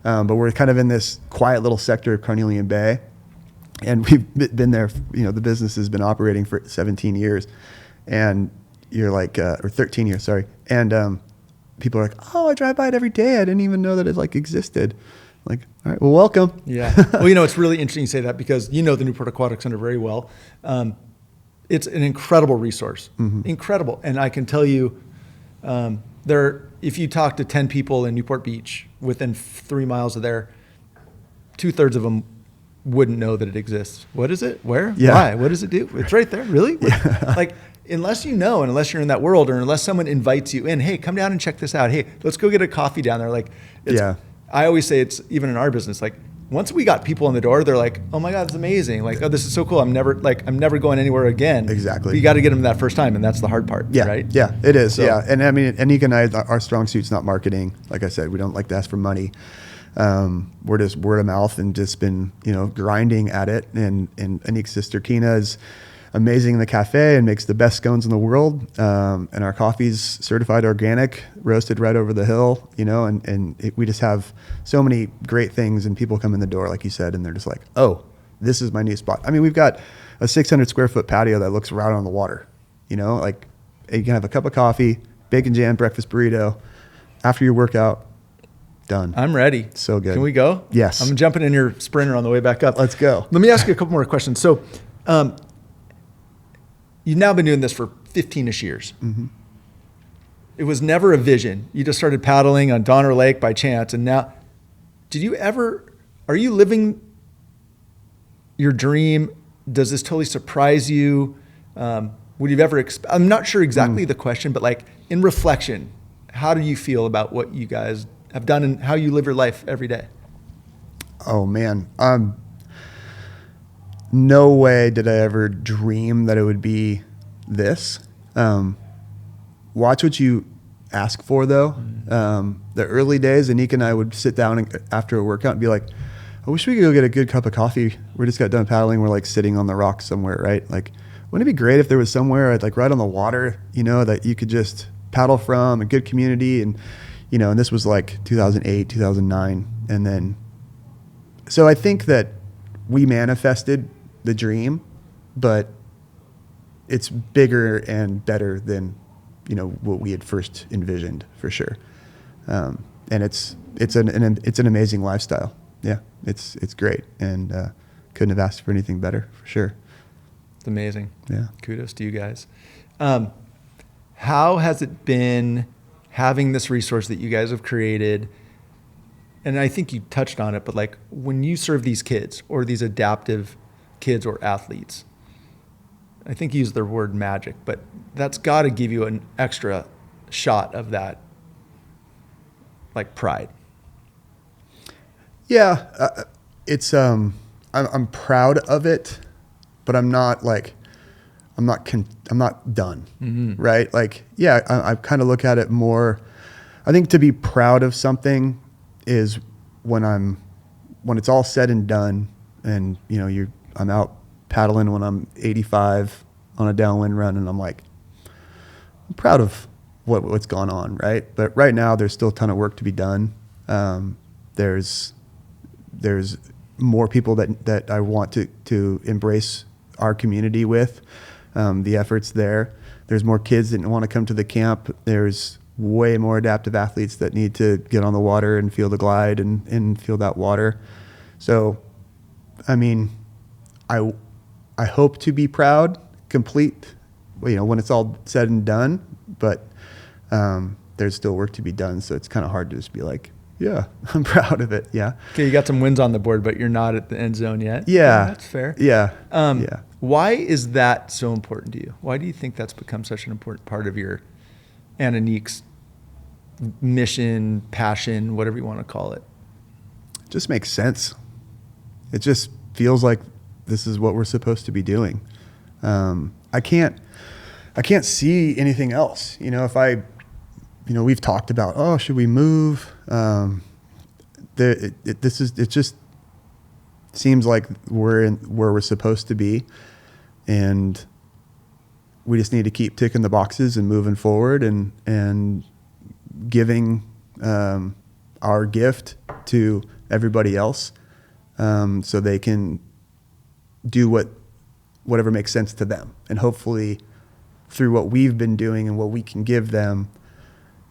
But we're kind of in this quiet little sector of Carnelian Bay. And we've been there, the business has been operating for 17 years. And you're like, or 13 years, sorry. And people are like, oh, I drive by it every day. I didn't even know that it like existed. Like, all right, well, welcome.
Yeah. Well, it's really interesting you say that because the Newport Aquatic Center very well. It's an incredible resource, incredible. And I can tell you, if you talk to 10 people in Newport Beach within 3 miles of there, 2/3 of them wouldn't know that it exists. What is it? Where?
Yeah.
Why? What does it do? It's right there. Really? Yeah. Like, unless and unless you're in that world, or unless someone invites you in, hey, come down and check this out. Hey, let's go get a coffee down there. Like, I always say, it's even in our business, like, once we got people in the door, they're like, oh my God, it's amazing. Like, oh, this is so cool. I'm never going anywhere again.
Exactly.
But you got to get them that first time. And that's the hard part.
Yeah.
Right.
Yeah, it is. So, yeah. And I mean, Anik and I, our strong suit's not marketing. Like I said, we don't like to ask for money. We're just word of mouth and just been, grinding at it. And Anik's sister Kina is amazing in the cafe and makes the best scones in the world. And our coffee's certified organic, roasted right over the hill, we just have so many great things, and people come in the door, like you said, and they're just like, oh, this is my new spot. I mean, we've got a 600 square foot patio that looks right on the water, like you can have a cup of coffee, bacon jam, breakfast burrito after your workout. Done.
I'm ready.
So good.
Can we go?
Yes.
I'm jumping in your Sprinter on the way back up.
Let's go.
Let me ask you a couple more questions. So, you've now been doing this for 15-ish years. Mm-hmm. It was never a vision. You just started paddling on Donner Lake by chance. And now, are you living your dream? Does this totally surprise you? Would you ever, I'm not sure exactly the question, but like, in reflection, how do you feel about what you guys have done and how you live your life every day?
Oh man. No way did I ever dream that it would be this. Watch what you ask for, though. The early days, Anik and I would sit down after a workout and be like, I wish we could go get a good cup of coffee. We just got done paddling. We're like sitting on the rocks somewhere, right? Like, wouldn't it be great if there was somewhere like right on the water, that you could just paddle from, a good community. And, and this was like 2008, 2009. And then, so I think that we manifested the dream, but it's bigger and better than, what we had first envisioned, for sure. And it's an amazing lifestyle. Yeah, it's great, and couldn't have asked for anything better, for sure.
It's amazing.
Yeah.
Kudos to you guys. How has it been having this resource that you guys have created? And I think you touched on it, but like, when you serve these kids or these adaptive kids or athletes, I think you used the word magic, but that's got to give you an extra shot of that, like, pride.
Yeah, it's I'm proud of it, but I'm not done, right? Like, yeah, I kind of look at it more. I think to be proud of something is when it's all said and done, and I'm out paddling when I'm 85 on a downwind run, and I'm like, I'm proud of what's gone on, right? But right now, there's still a ton of work to be done. There's more people that I want to embrace our community with, the efforts there. There's more kids that want to come to the camp. There's way more adaptive athletes that need to get on the water and feel the glide and feel that water. So, I mean, I hope to be proud, complete, when it's all said and done, but there's still work to be done. So it's kind of hard to just be like, yeah, I'm proud of it. Yeah.
Okay, you got some wins on the board, but you're not at the end zone yet.
Yeah.
That's fair.
Yeah.
Yeah. Why is that so important to you? Why do you think that's become such an important part of your and Anik's mission, passion, whatever you want to call it?
It just makes sense. It just feels like this is what we're supposed to be doing. I can't see anything else. We've talked about, should we move? It just seems like we're in where we're supposed to be, and we just need to keep ticking the boxes and moving forward and giving our gift to everybody else, so they can do whatever makes sense to them. And hopefully through what we've been doing and what we can give them,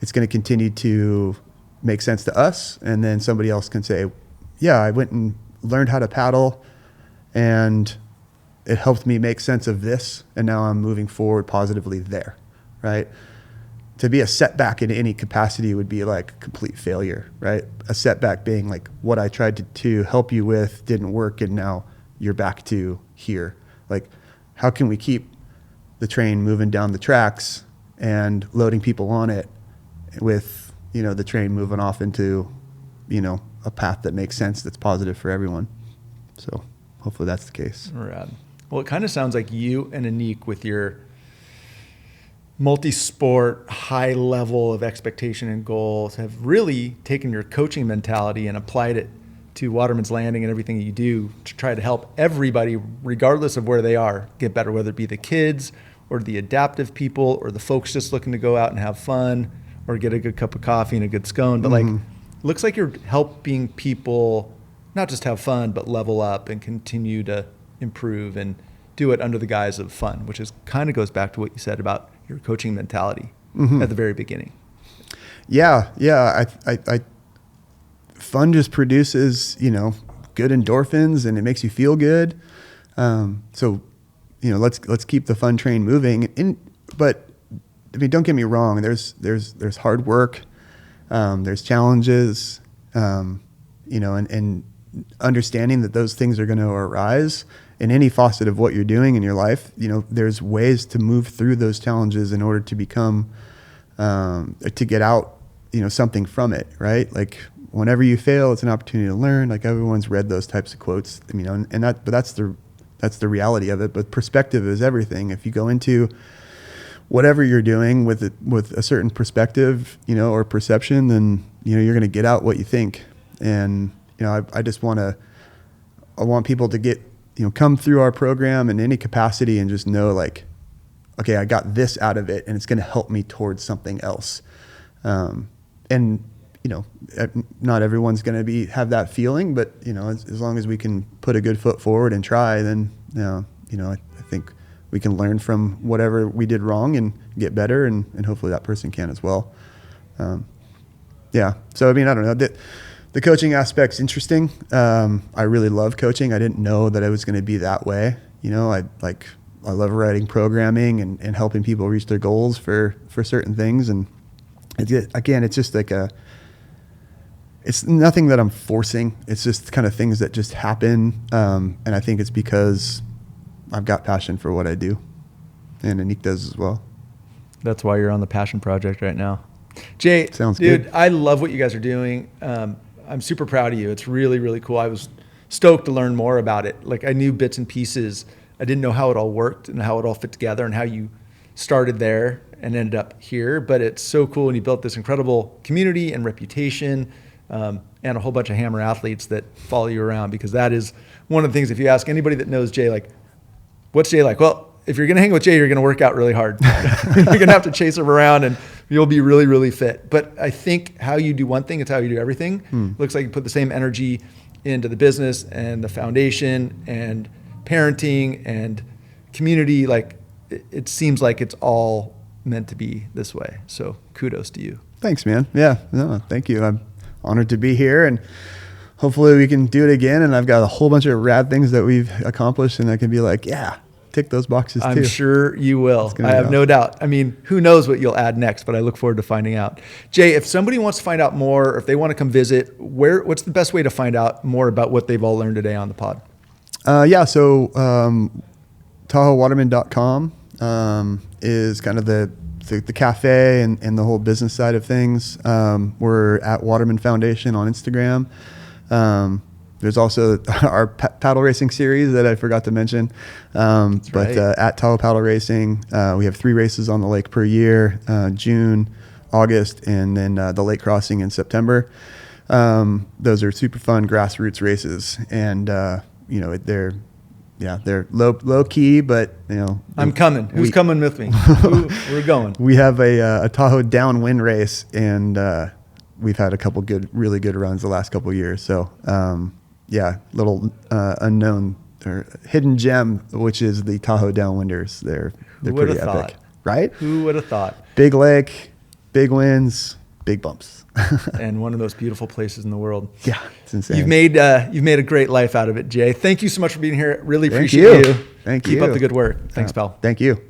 it's going to continue to make sense to us. And then somebody else can say, yeah, I went and learned how to paddle and it helped me make sense of this. And now I'm moving forward positively there. Right. To be a setback in any capacity would be like complete failure, right? A setback being like what I tried to help you with didn't work. And now you're back to here. Like, how can we keep the train moving down the tracks and loading people on it with, the train moving off into, a path that makes sense, that's positive for everyone. So hopefully that's the case.
Rad. Well, it kind of sounds like you and Anik with your multi-sport, high level of expectation and goals have really taken your coaching mentality and applied it to Waterman's Landing and everything that you do to try to help everybody, regardless of where they are, get better, whether it be the kids or the adaptive people or the folks just looking to go out and have fun or get a good cup of coffee and a good scone. But looks like you're helping people not just have fun, but level up and continue to improve and do it under the guise of fun, which is kind of goes back to what you said about your coaching mentality at the very beginning. Yeah.
I fun just produces, good endorphins and it makes you feel good. So, let's keep the fun train moving. But I mean, don't get me wrong. There's hard work. There's challenges, and understanding that those things are going to arise in any facet of what you're doing in your life. There's ways to move through those challenges in order to become, to get out, something from it, right? Like whenever you fail, it's an opportunity to learn. Like everyone's read those types of quotes, but that's the reality of it. But perspective is everything. If you go into whatever you're doing with a certain perspective, or perception, then, you're going to get out what you think. And, I just I want people to get, come through our program in any capacity and just know like, okay, I got this out of it and it's going to help me towards something else. And, not everyone's going to have that feeling, but, as long as we can put a good foot forward and try, then, I think we can learn from whatever we did wrong and get better, and hopefully that person can as well. So, I mean, I don't know. The coaching aspect's interesting. I really love coaching. I didn't know that it was going to be that way. I love writing programming and helping people reach their goals for certain things. And it's just like it's nothing that I'm forcing. It's just kind of things that just happen. And I think it's because I've got passion for what I do, and Anik does as well.
That's why you're on the passion project right now. Jay,
sounds
dude,
good.
I love what you guys are doing. I'm super proud of you. It's really, really cool. I was stoked to learn more about it. Like I knew bits and pieces. I didn't know how it all worked and how it all fit together and how you started there and ended up here. But it's so cool. And you built this incredible community and reputation, and a whole bunch of hammer athletes that follow you around, because that is one of the things, if you ask anybody that knows Jay, like, what's Jay like? Well, if you're going to hang with Jay, you're going to work out really hard. You're going to have to chase him around and you'll be really, really fit. But I think how you do one thing, it's how you do everything. Looks like you put the same energy into the business and the foundation and parenting and community. Like it seems like it's all meant to be this way. So kudos to you.
Thanks, man. Yeah, no, thank you. I'm honored to be here, and hopefully we can do it again. And I've got a whole bunch of rad things that we've accomplished, and I can be like, yeah, tick those boxes too.
I'm sure you will. I have no doubt. I mean, who knows what you'll add next, but I look forward to finding out. Jay, if somebody wants to find out more, or if they want to come visit, what's the best way to find out more about what they've all learned today on the pod?
So TahoeWaterman.com is kind of the cafe and the whole business side of things. We're at Waterman Foundation on Instagram. There's also our paddle racing series that I forgot to mention. At Tahoe Paddle Racing, we have 3 races on the lake per year, June, August, and then the lake crossing in September. Those are super fun grassroots races, and they're low key, but
I'm coming. Who's coming with me? We're going.
We have a Tahoe downwind race, and we've had a couple really good runs the last couple of years. So little unknown or hidden gem, which is the Tahoe Downwinders. They're pretty epic, right?
Who would have thought?
Big lake, big winds, big bumps,
and one of those beautiful places in the world.
Yeah, it's insane.
You've made a great life out of it, Jay. Thank you so much for being here. Really appreciate you.
Thank you.
Keep up the good work. Thanks, pal.
Thank you.